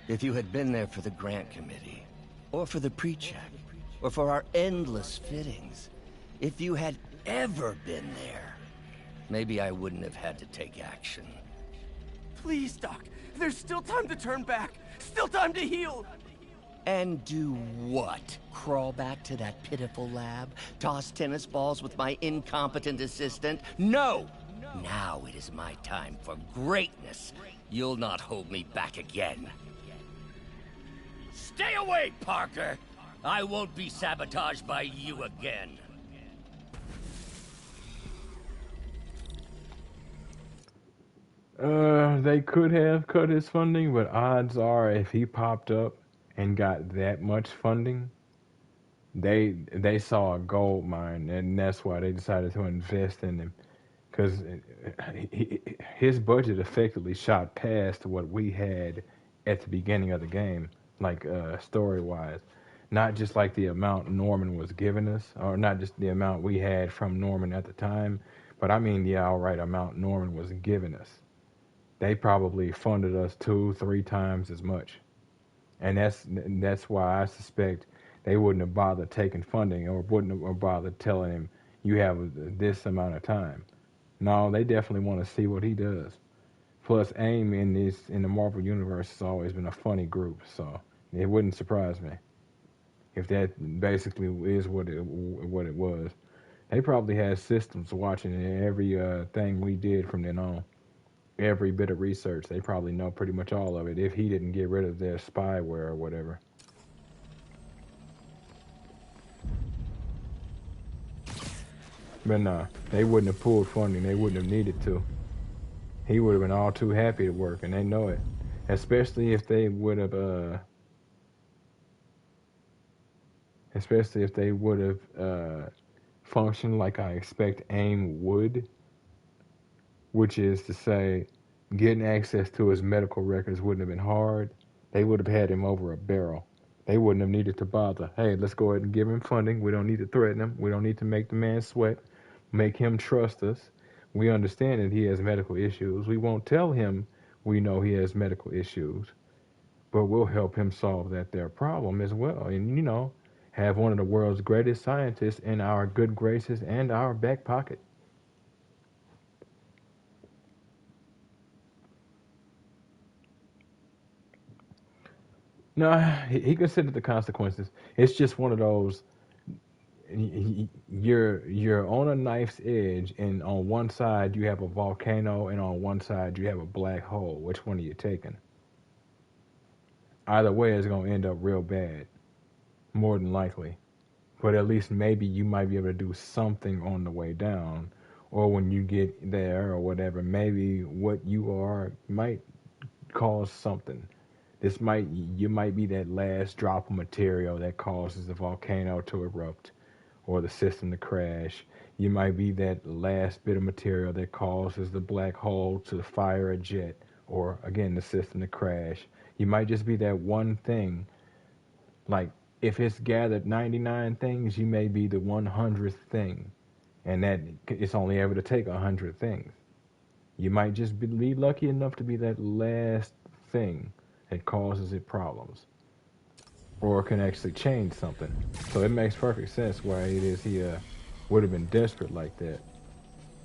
If you had been there for the grant committee, or for the pre-check, or for our endless fittings, if you had ever been there, maybe I wouldn't have had to take action. Please, Doc. There's still time to turn back. Still time to heal. And do what? Crawl back to that pitiful lab? Toss tennis balls with my incompetent assistant? No! Now it is my time for greatness. You'll not hold me back again. Stay away, Parker! I won't be sabotaged by you again. They could have cut his funding, but odds are if he popped up and got that much funding, they saw a gold mine, and that's why they decided to invest in him. Because his budget effectively shot past what we had at the beginning of the game, like story-wise. Not just like the amount Norman was giving us, or not just the amount we had from Norman at the time, but I mean the outright amount Norman was giving us. They probably funded us 2-3 times as much. And that's why I suspect they wouldn't have bothered taking funding, or wouldn't have bothered telling him, you have this amount of time. No, they definitely want to see what he does. Plus, AIM in the Marvel Universe has always been a funny group, so it wouldn't surprise me if that basically is what it was. They probably had systems watching every thing we did from then on. Every bit of research, they probably know pretty much all of it if he didn't get rid of their spyware or whatever. But nah, they wouldn't have pulled funding. They wouldn't have needed to. He would have been all too happy to work, and they know it. Especially if they would have, functioned like I expect AIM would. Which is to say, getting access to his medical records wouldn't have been hard. They would have had him over a barrel. They wouldn't have needed to bother. Hey, let's go ahead and give him funding. We don't need to threaten him. We don't need to make the man sweat. Make him trust us. We understand that he has medical issues. We won't tell him we know he has medical issues. But we'll help him solve their problem as well. And, have one of the world's greatest scientists in our good graces and our back pocket. No, he considered the consequences. It's just one of those. You're on a knife's edge, and on one side you have a volcano, and on one side you have a black hole. Which one are you taking? Either way, it's gonna end up real bad, more than likely. But at least maybe you might be able to do something on the way down, or when you get there, or whatever. Maybe what you are might cause something. You might be that last drop of material that causes the volcano to erupt or the system to crash. You might be that last bit of material that causes the black hole to fire a jet or again the system to crash. You might just be that one thing. Like if it's gathered 99 things, you may be the 100th thing, and that it's only able to take 100 things. You might just be lucky enough to be that last thing that causes it problems, or can actually change something. So it makes perfect sense why it is he would have been desperate like that.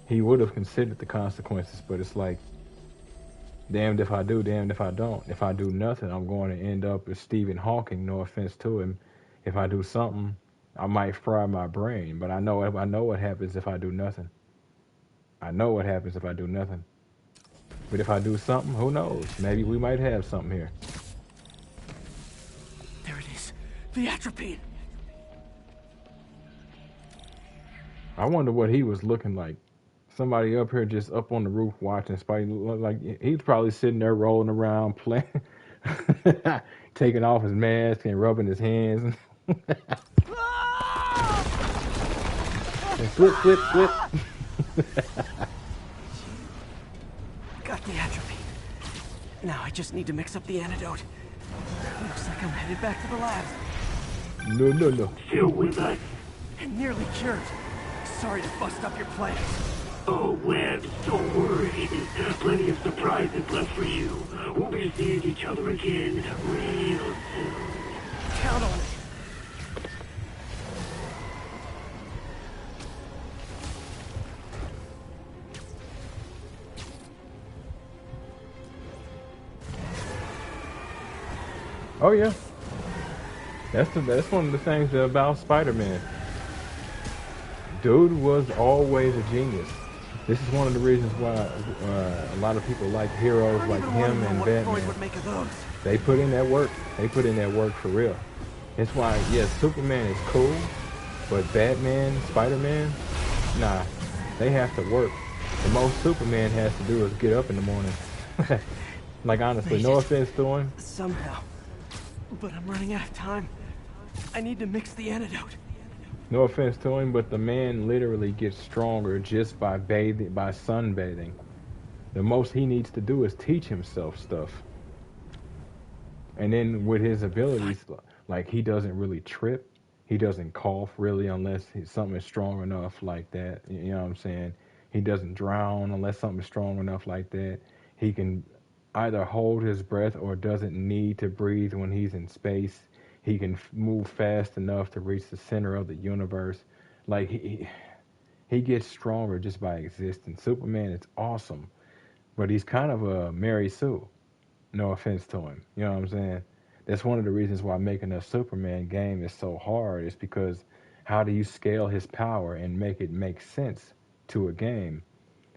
He would have considered the consequences, but it's like, damned if I do, damned if I don't. If I do nothing, I'm going to end up as Stephen Hawking. No offense to him. If I do something, I might fry my brain. But I know what happens if I do nothing. I know what happens if I do nothing. But if I do something, who knows? Maybe we might have something here. There it is. The atropine. I wonder what he was looking like. Somebody up here just up on the roof watching Spidey. Like he's probably sitting there rolling around, playing, taking off his mask and rubbing his hands. And flip, flip, flip. Got the atropine. Now I just need to mix up the antidote. Looks like I'm headed back to the lab. No. Still with us? And nearly cured. Sorry to bust up your plans. Oh, Webb, don't worry. Plenty of surprises left for you. We'll be seeing each other again real soon. Count on it. Oh yeah. That's one of the things about Spider-Man. Dude was always a genius. This is one of the reasons why a lot of people like heroes like him and Batman. They put in that work. They put in that work for real. That's why, yes, Superman is cool, but Batman, Spider-Man, nah, they have to work. The most Superman has to do is get up in the morning. Like honestly, no offense to him. Somehow. But I'm running out of time. I need to mix the antidote. No offense to him, but the man literally gets stronger just by sunbathing. The most he needs to do is teach himself stuff. And then with his abilities, like he doesn't really trip. He doesn't cough really unless something is strong enough like that. You know what I'm saying? He doesn't drown unless something is strong enough like that. He can either hold his breath or doesn't need to breathe when he's in space. He can move fast enough to reach the center of the universe. Like he gets stronger just by existing. Superman is awesome, but he's kind of a Mary Sue. No offense to him. You know what I'm saying? That's one of the reasons why making a Superman game is so hard, is because how do you scale his power and make it make sense to a game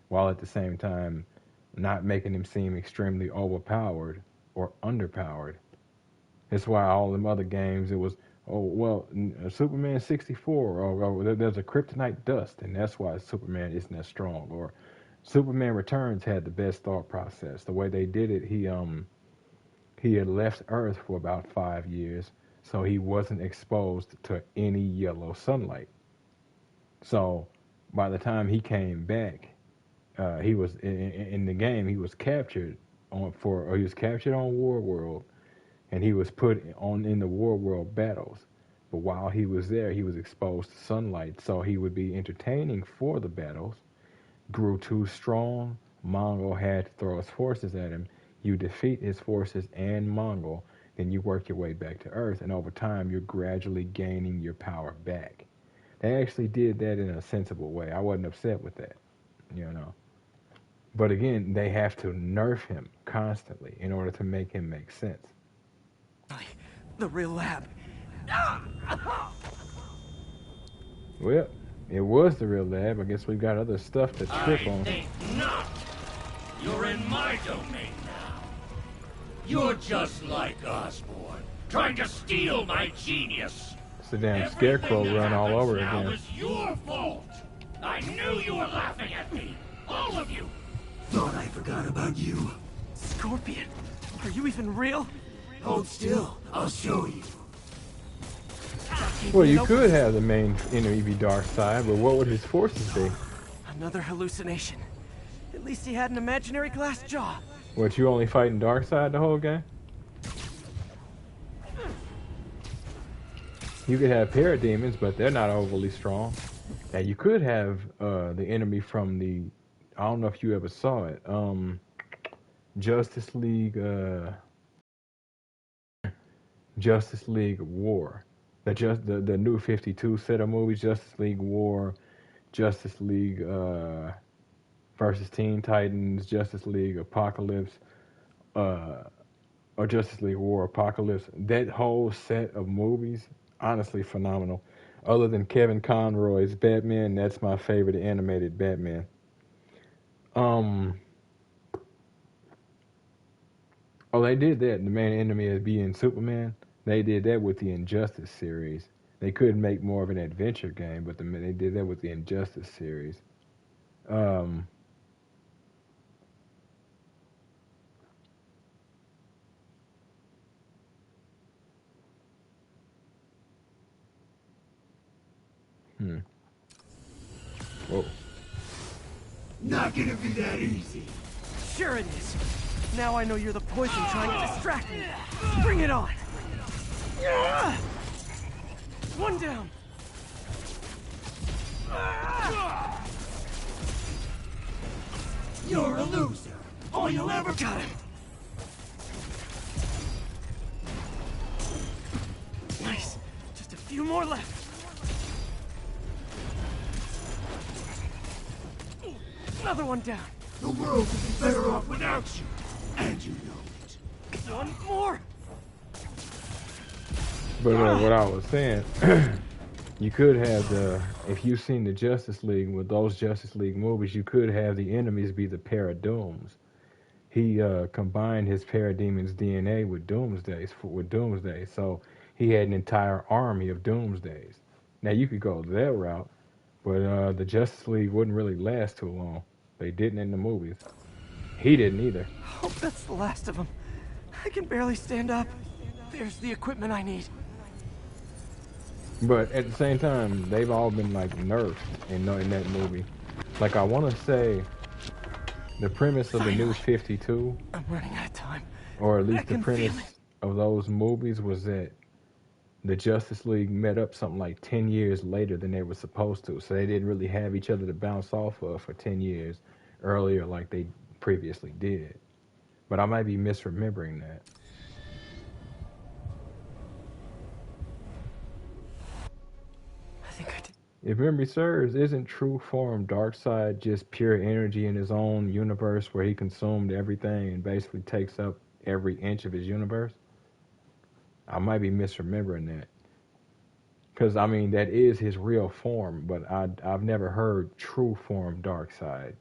while at the same time not making him seem extremely overpowered or underpowered? That's why all them other games, it was, Superman 64, or there's a kryptonite dust, and that's why Superman isn't that strong. Or Superman Returns had the best thought process. The way they did it, he had left Earth for about 5 years, so he wasn't exposed to any yellow sunlight. So by the time he came back, he was in the game. He was captured on War World. And he was put on in the War World battles. But while he was there, he was exposed to sunlight, so he would be entertaining for the battles. Grew too strong. Mongo had to throw his forces at him. You defeat his forces and Mongo, then you work your way back to Earth, and over time, you're gradually gaining your power back. They actually did that in a sensible way. I wasn't upset with that, you know. But again, they have to nerf him constantly in order to make him make sense. The real lab. Well, it was the real lab. I guess we've got other stuff to trip on. I think not. You're in my domain now. You're just like Osborn, trying to steal my genius. It's a damn scarecrow run all over again. It was your fault. I knew you were laughing at me. All of you. Thought I forgot about you. Scorpion, are you even real? Hold still. I'll show you. Well, you could have the main enemy be Darkseid, but what would his forces be? Another hallucination. At least he had an imaginary glass jaw. What, you only fighting Darkseid the whole game? You could have parademons, but they're not overly strong. Now you could have the enemy from the, I don't know if you ever saw it, Justice League, Justice League War, the new 52 set of movies, Justice League War, Justice League versus Teen Titans, Justice League Apocalypse, uh, or Justice League War Apocalypse. That whole set of movies, honestly phenomenal. Other than Kevin Conroy's Batman, that's my favorite animated Batman. Oh, they did that. The main enemy as being Superman. They did that with the Injustice series. They couldn't make more of an adventure game, but they did that with the Injustice series. Um, hmm. Whoa. Not gonna be that easy. Sure it is. Now I know you're the poison trying to distract me. Bring it on. One down. You're a loser. All you'll ever Got him. Nice. Just a few more left. Another one down. The world would be better off without you. And you know it. One more. But what I was saying, you could have if you've seen the Justice League, with those Justice League movies, you could have the enemies be the Paradooms. He combined his Parademon's DNA with Doomsday, so he had an entire army of Doomsdays. Now you could go that route, but the Justice League wouldn't really last too long. They didn't in the movies. He didn't either. Hope that's the last of them. I can barely stand up. There's the equipment I need. But at the same time, they've all been like nerfed in that movie. Like I want to say, the premise of the new 52, I'm running out of time. or at least the premise of those movies, was that the Justice League met up something like 10 years later than they were supposed to. So they didn't really have each other to bounce off of for 10 years earlier like they previously did. But I might be misremembering that. I think I did. If memory serves, isn't true form Darkseid just pure energy in his own universe where he consumed everything and basically takes up every inch of his universe? I might be misremembering that. Because, I mean, that is his real form, but I've never heard true form Darkseid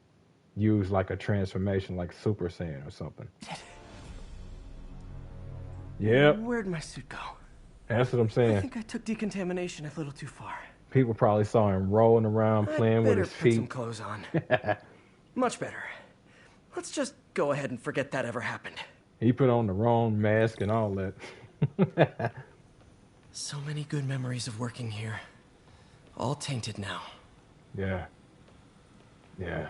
used like a transformation like Super Saiyan or something. Yep. Where'd my suit go? That's what I'm saying. I think I took decontamination a little too far. People probably saw him rolling around, playing with his Put feet. some clothes on. Much better. Let's just go ahead and forget that ever happened. He put on the wrong mask and all that. So many good memories of working here. All tainted now. Yeah. Yeah.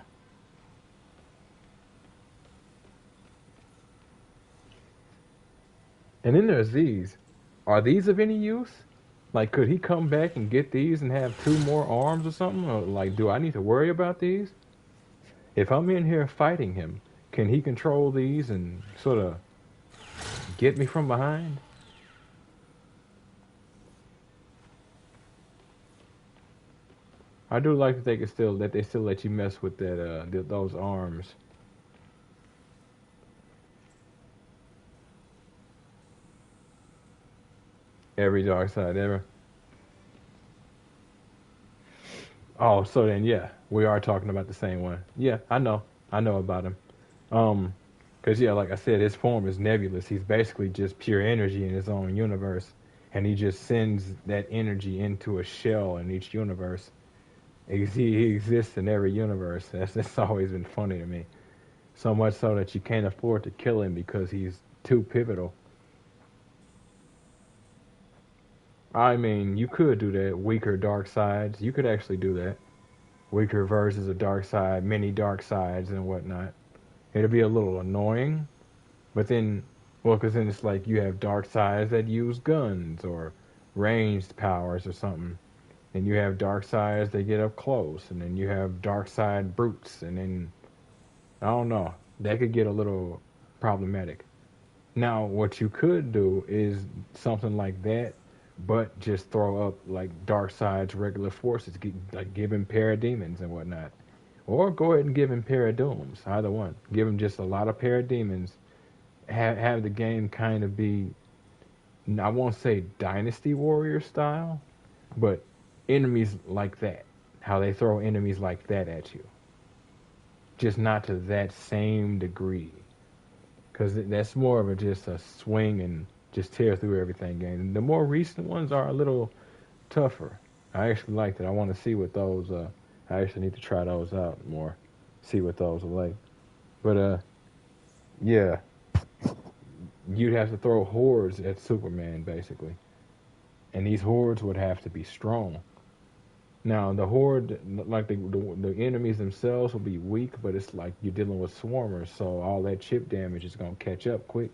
And then there's these. Are these of any use? Like, could he come back and get these and have 2 more arms or something? Or, like, do I need to worry about these? If I'm in here fighting him, can he control these and sort of get me from behind? I do like that they still let you mess with those arms. Every Darkseid ever. Oh, so then yeah, we are talking about the same one. Yeah, I know about him. Cause yeah, like I said, his form is nebulous. He's basically just pure energy in his own universe, and he just sends that energy into a shell in each universe. He exists in every universe. That's always been funny to me. So much so that you can't afford to kill him because he's too pivotal. I mean, you could do that. Weaker Darkseids. You could actually do that. Weaker versions of Darkseid, many Darkseids and whatnot. It'll be a little annoying, But then, well, because then it's like you have dark sides that use guns or ranged powers or something. And you have dark sides that get up close. And then you have dark side brutes. And then, I don't know, that could get a little problematic. Now, what you could do is something like that, but just throw up like Darkseid's regular forces, like give him parademons and whatnot. Or go ahead and give him paradooms, either one. Give him just a lot of parademons. Have the game kind of be, I won't say Dynasty Warrior style, but enemies like that. How they throw enemies like that at you. Just not to that same degree. Because that's more of just a swing and just tear through everything game. And the more recent ones are a little tougher. I actually like that. I want to see what those, I actually need to try those out more. See what those are like. But, yeah. You'd have to throw hordes at Superman, basically. And these hordes would have to be strong. Now, the horde, like the enemies themselves will be weak, but it's like you're dealing with swarmers, so all that chip damage is going to catch up quick.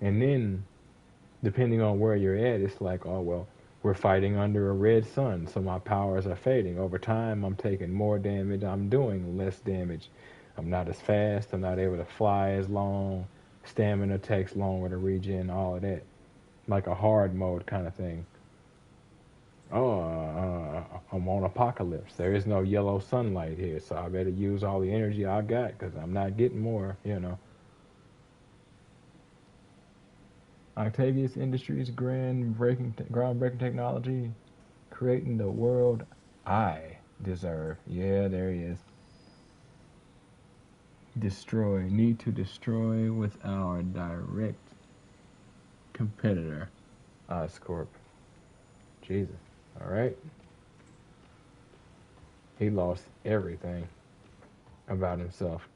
And then, depending on where you're at, it's like, oh, well, we're fighting under a red sun, so my powers are fading. Over time, I'm taking more damage, I'm doing less damage. I'm not as fast, I'm not able to fly as long, stamina takes longer to regen, all of that. Like a hard mode kind of thing. I'm on apocalypse. There is no yellow sunlight here, so I better use all the energy I got because I'm not getting more, you know. Octavius Industries' groundbreaking technology, creating the world I deserve. Yeah, there he is. Need to destroy with our direct competitor, Oscorp. Jesus. All right. He lost everything about himself.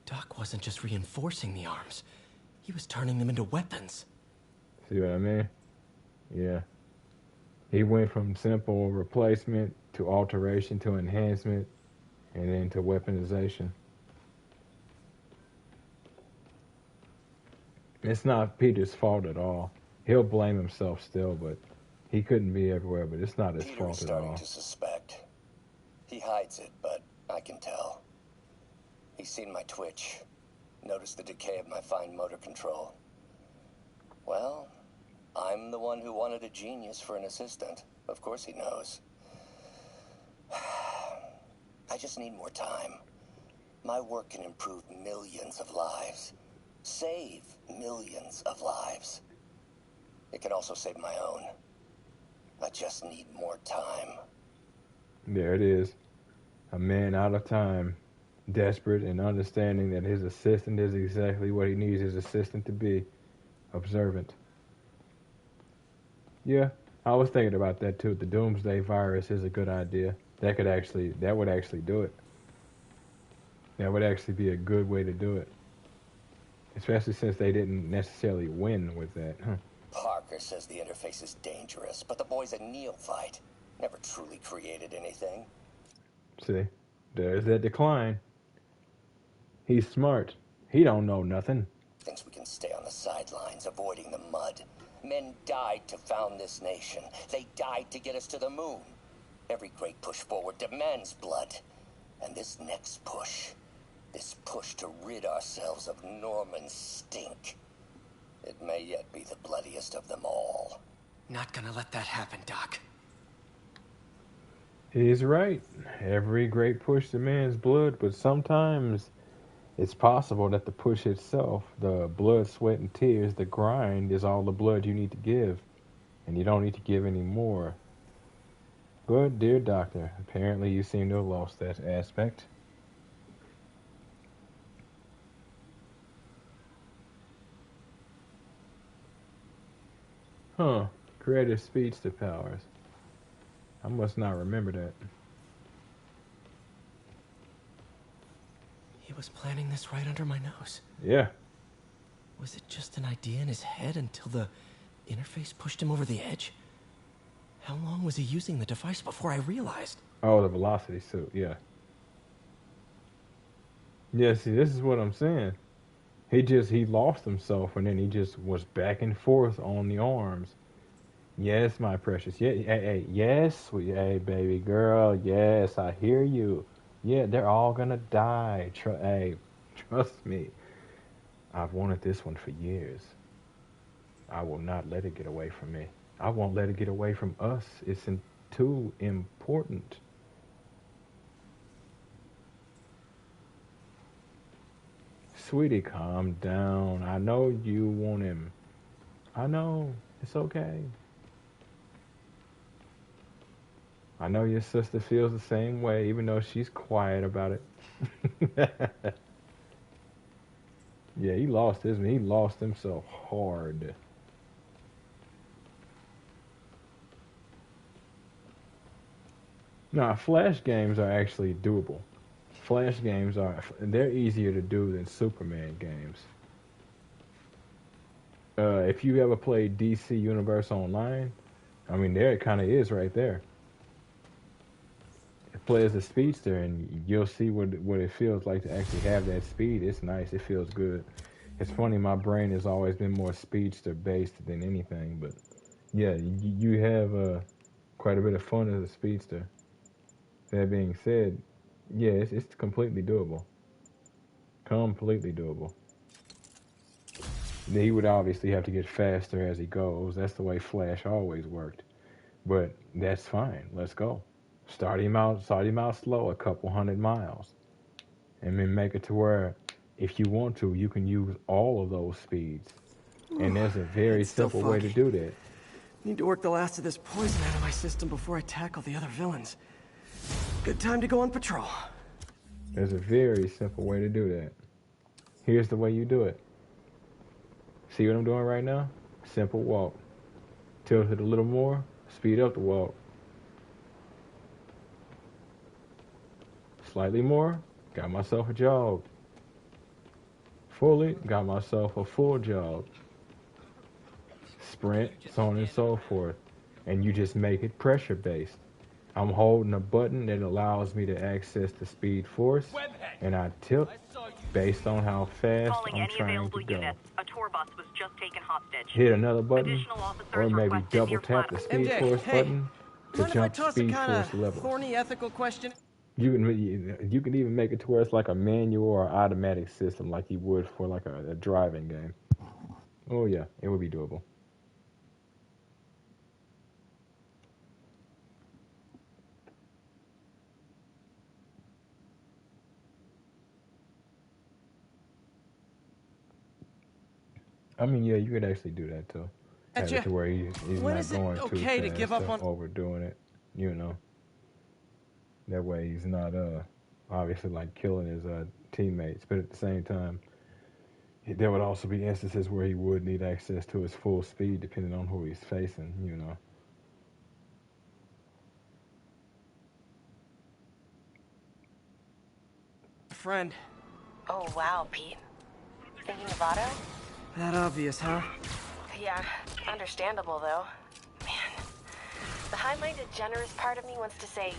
Doc wasn't just reinforcing the arms. He was turning them into weapons. See what I mean? Yeah. He went from simple replacement to alteration to enhancement and then to weaponization. It's not Peter's fault at all. He'll blame himself still, but he couldn't be everywhere, but it's not his fault at all. Peter's starting to suspect. He hides it, but I can tell. He's seen my twitch, noticed the decay of my fine motor control. Well, I'm the one who wanted a genius for an assistant. Of course he knows. I just need more time. My work can improve millions of lives. Save millions of lives. It can also save my own. I just need more time. There it is. A man out of time. Desperate and understanding that his assistant is exactly what he needs his assistant to be. Observant. Yeah, I was thinking about that too. The Doomsday Virus is a good idea. That would actually do it. That would actually be a good way to do it. Especially since they didn't necessarily win with that. Parker says the interface is dangerous, but the boy's a neophyte. Never truly created anything. See, there's that decline. He's smart. He don't know nothing. Thinks we can stay on the sidelines, avoiding the mud. Men died to found this nation. They died to get us to the moon. Every great push forward demands blood. And this next push, this push to rid ourselves of Norman's stink, it may yet be the bloodiest of them all. Not gonna let that happen, Doc. He's right. Every great push demands blood, but sometimes it's possible that the push itself, the blood, sweat, and tears, the grind, is all the blood you need to give, and you don't need to give any more. But, dear Doctor, apparently you seem to have lost that aspect. Huh. Creative speech to powers. I must not remember that. He was planning this right under my nose. Yeah. Was it just an idea in his head until the interface pushed him over the edge? How long was he using the device before I realized? Oh, the velocity suit, yeah. Yeah, see, this is what I'm saying. He lost himself, and then he just was back and forth on the arms. Yes, my precious. Yeah, hey, yes, hey, baby girl. Yes, I hear you. Yeah, they're all gonna die. Hey, trust me. I've wanted this one for years. I will not let it get away from me. I won't let it get away from us. It's too important. Sweetie, calm down. I know you want him. I know. It's okay. I know your sister feels the same way, even though she's quiet about it. Yeah, he lost himself hard. Nah, Flash games are actually doable. Flash games they're easier to do than Superman games. If you ever played DC Universe Online, I mean, there it kind of is right there. It plays a speedster, and you'll see what it feels like to actually have that speed. It's nice. It feels good. It's funny, my brain has always been more speedster based than anything, but yeah, you have quite a bit of fun as a speedster. That being said, yeah, it's completely doable. Completely doable. He would obviously have to get faster as he goes. That's the way Flash always worked. But that's fine. Let's go. Start him out slow, a couple 100 miles. And then make it to where, if you want to, you can use all of those speeds. And there's a very simple way to do that. Need to work the last of this poison out of my system before I tackle the other villains. Good time to go on patrol. There's a very simple way to do that. Here's the way you do it. See what I'm doing right now? Simple walk. Tilt it a little more, speed up the walk. Slightly more, got myself a jog. Fully, got myself a full jog. Sprint, so on and so forth. And you just make it pressure based. I'm holding a button that allows me to access the speed force, and I tilt based on how fast I'm trying to go. A tour bus was just taken hostage. Hit another button, or maybe double tap the speed force button to jump speed force level. Thorny ethical question. You can even make it to where it's like a manual or automatic system, like you would for like a driving game. Oh yeah, it would be doable. I mean, yeah, you could actually do that too. Have it to where he's not going too fast to give up on overdoing it, you know. That way he's not obviously like killing his teammates, but at the same time, there would also be instances where he would need access to his full speed depending on who he's facing, you know. Friend. Oh, wow, Pete. Thinking of Otto? That obvious, huh? Yeah, understandable, though. Man, the high-minded, generous part of me wants to say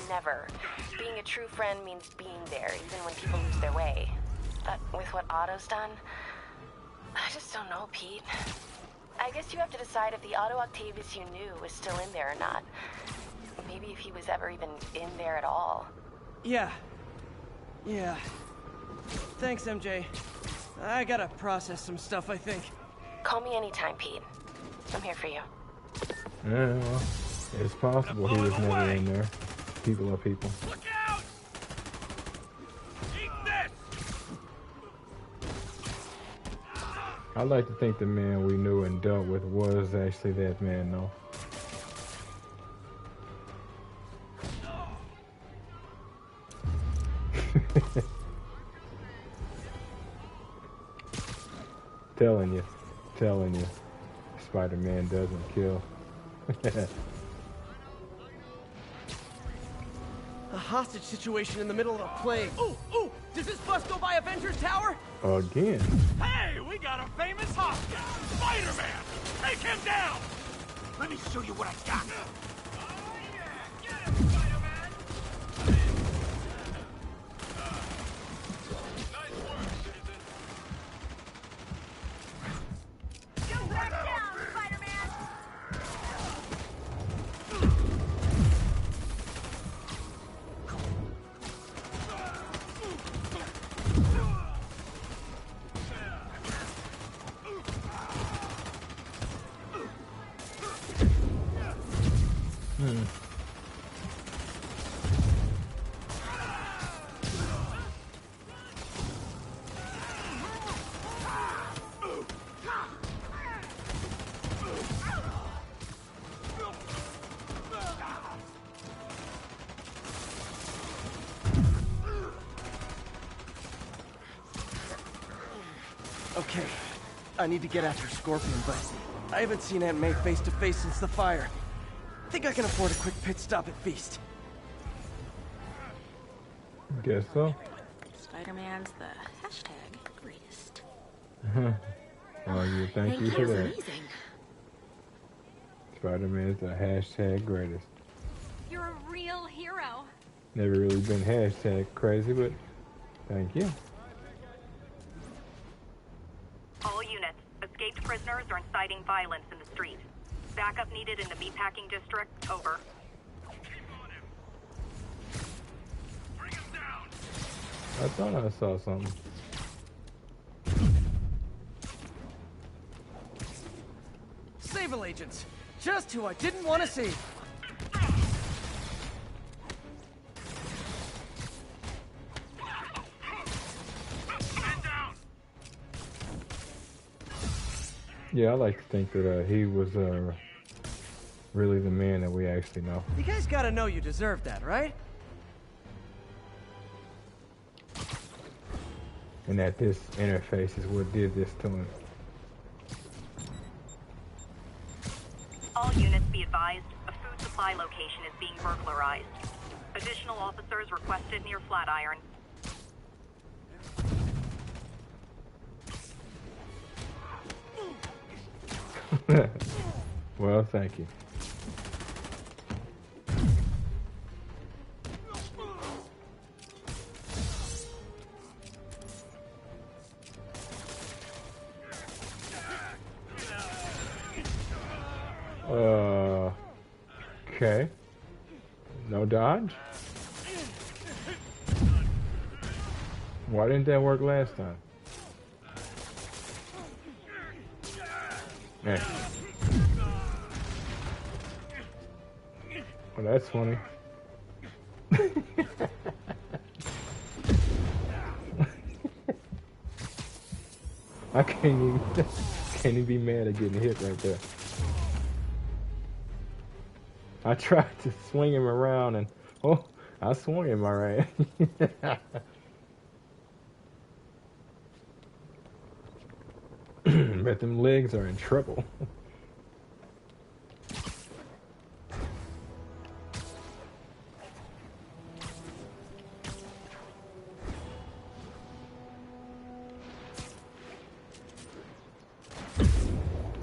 never. Being a true friend means being there, even when people lose their way. But with what Otto's done, I just don't know, Pete. I guess you have to decide if the Otto Octavius you knew was still in there or not. Maybe if he was ever even in there at all. Yeah. Thanks, MJ. I gotta process some stuff, I think. Call me anytime, Pete. I'm here for you. Yeah, well, it's possible he was never in there. People are people. Look out! Eat this! I like to think the man we knew and dealt with was actually that man, though. Telling you, Spider-Man doesn't kill. A hostage situation in the middle of a plague. Ooh, Does this bus go by Avengers Tower? Again. Hey, we got a famous hostile! Spider-Man! Take him down! Let me show you what I got! Oh, yeah! Get him, Spider-Man! Nice work, citizen. Go back down, Spider-Man! Okay, I need to get after Scorpion, but I haven't seen Aunt May face to face since the fire. Think I can afford a quick pit stop at Feast. Guess so. Spider-Man's the hashtag greatest. Oh, you thank you for that. Amazing. Spider-Man's the hashtag greatest. You're a real hero. Never really been hashtag crazy, but thank you. All units, escaped prisoners are inciting violence in the street. Backup needed in the meatpacking district. Over. I thought I saw something. Sable agents! Just who I didn't want to see! Yeah, I like to think that he was really the man that we actually know. You guys gotta know you deserve that, right? And that this interface is what did this to him. All units be advised, a food supply location is being burglarized. Additional officers requested near Flatiron. Well, thank you. Okay. No dodge? Why didn't that work last time? Yeah. Well, that's funny. I can't even be mad at getting hit right there. I tried to swing him around and I swung him all right. Bet them legs are in trouble.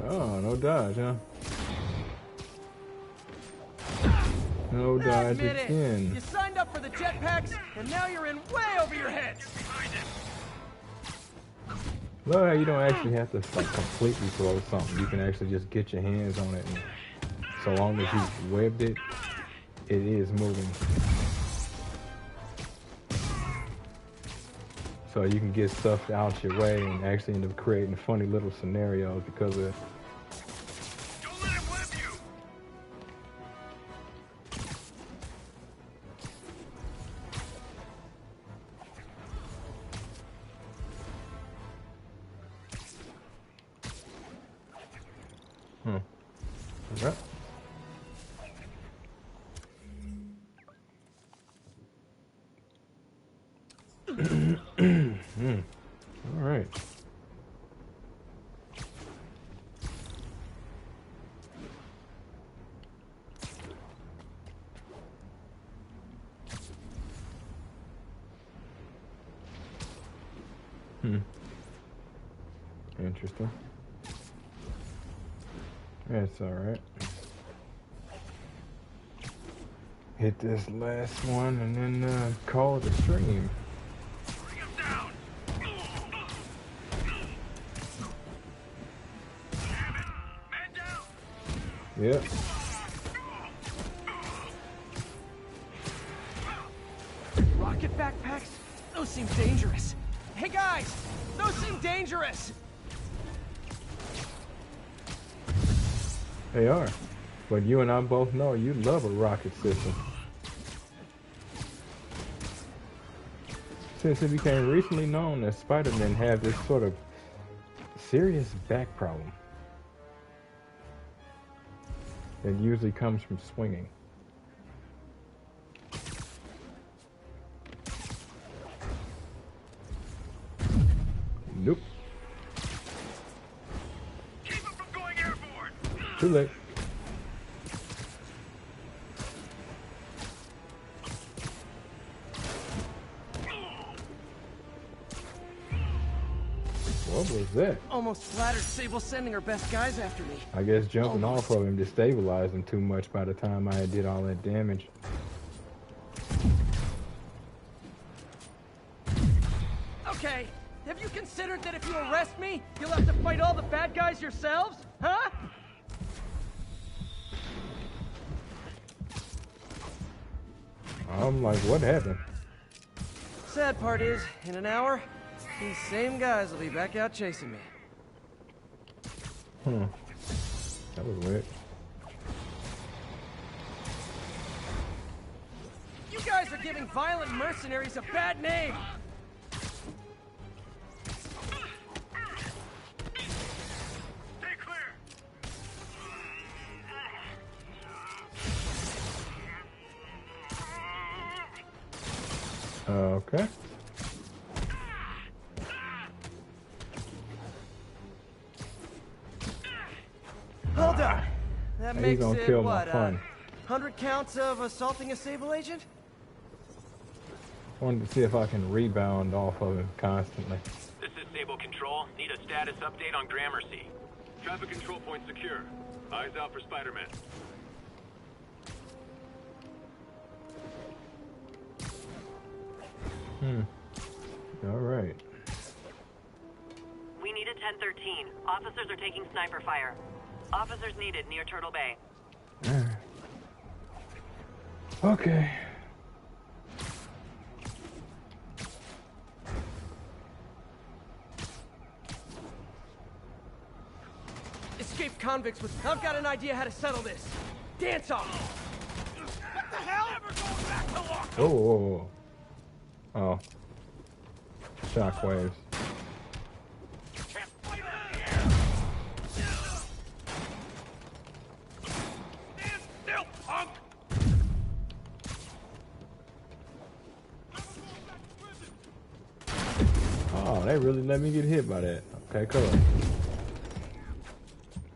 Oh, no dodge, huh? No dodge again. You signed up for the jetpacks, and now you're in way over your heads. Look how you don't actually have to like completely throw something. You can actually just get your hands on it, and so long as you webbed it, it is moving. So you can get stuff out your way and actually end up creating funny little scenarios because of it. Don't let him web you! Alright. All right. Interesting. That's alright. Hit this last one and then call the stream. Bring him down. Man down. Yep. Rocket backpacks? Those seem dangerous. Hey guys, those seem dangerous. They are. But you and I both know you love a rocket system. Since it became recently known that Spider-Men have this sort of serious back problem that usually comes from swinging. Nope. Keep him from going airborne. Too late. What was that? Almost flattered Sable's sending her best guys after me. I guess jumping off of him destabilized him too much by the time I did all that damage. Okay, have you considered that if you arrest me, you'll have to fight all the bad guys yourselves? Huh? I'm like, what happened? Sad part is, in an hour, these same guys will be back out chasing me. That was weird. You guys are giving violent mercenaries a bad name! Stay clear. Okay. Hold up. That He's makes gonna it, kill what, my fun. 100 counts of assaulting a Sable agent? Wanted to see if I can rebound off of him constantly. This is Sable Control. Need a status update on Gramercy. Traffic control point secure. Eyes out for Spider-Man. All right. We need a 1013. Officers are taking sniper fire. Officers needed near Turtle Bay. Okay. Escaped convicts with... I've got an idea how to settle this. Dance off! What the hell? Never going back to lock. Whoa, whoa, whoa. Oh. Shockwaves. Can't fight in the air. Stand still, punk. Oh, they really let me get hit by that. Okay, cool.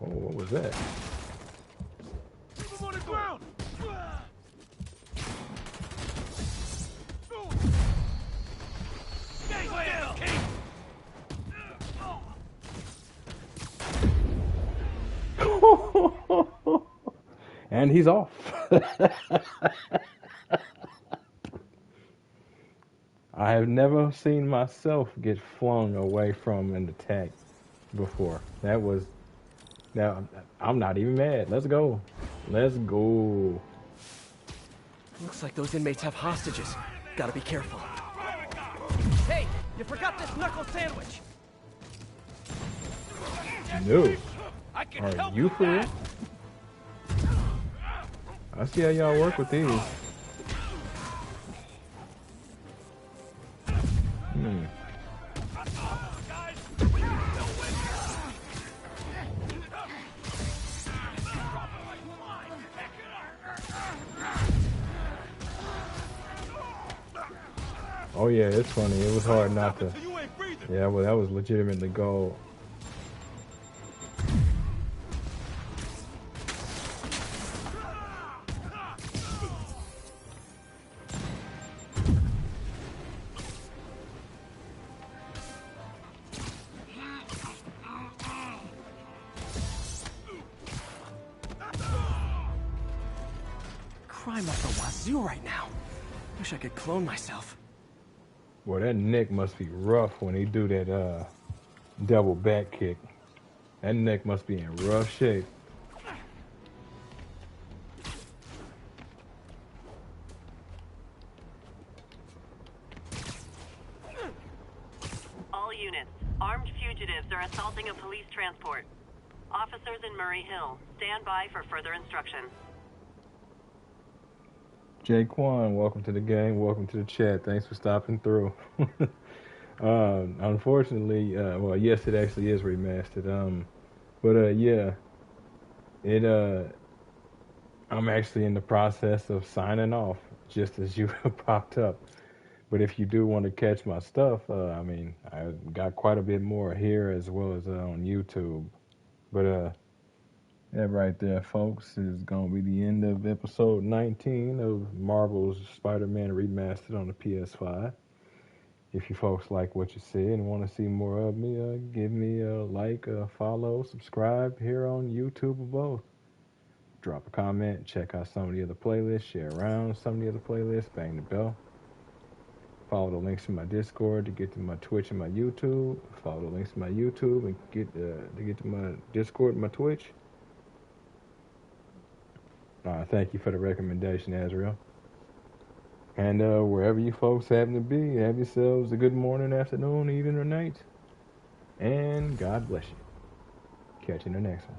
Oh, what was that? Keep him on the ground. Stay still, King. And he's off. I have never seen myself get flung away from an attack before. That was... Now, I'm not even mad. Let's go. Let's go. Looks like those inmates have hostages. Gotta be careful. Hey, you forgot this knuckle sandwich! No. I can Are help you for real? I see how y'all work with these. Oh yeah, it's funny. It was hard not to. Yeah, well, that was legitimately gold. prime up the wazoo right now. Wish I could clone myself. Boy, that neck must be rough when he do that double back kick. That neck must be in rough shape. All units, armed fugitives are assaulting a police transport. Officers in Murray Hill, stand by for further instruction. Jaquan, welcome to the game. Welcome to the chat. Thanks for stopping through. Unfortunately, well, yes, it actually is remastered. But yeah, I'm actually in the process of signing off, just as you popped up. But if you do want to catch my stuff, I mean, I got quite a bit more here as well as on YouTube. But that right there, folks, is going to be the end of episode 19 of Marvel's Spider-Man Remastered on the PS5. If you folks like what you see and want to see more of me, give me a like, a follow, subscribe here on YouTube or both. Drop a comment, check out some of the other playlists, share around some of the other playlists, bang the bell. Follow the links to my Discord to get to my Twitch and my YouTube. Follow the links to my YouTube and get to my Discord and my Twitch. Thank you for the recommendation, Azrael. And wherever you folks happen to be, have yourselves a good morning, afternoon, evening, or night. And God bless you. Catch you in the next one.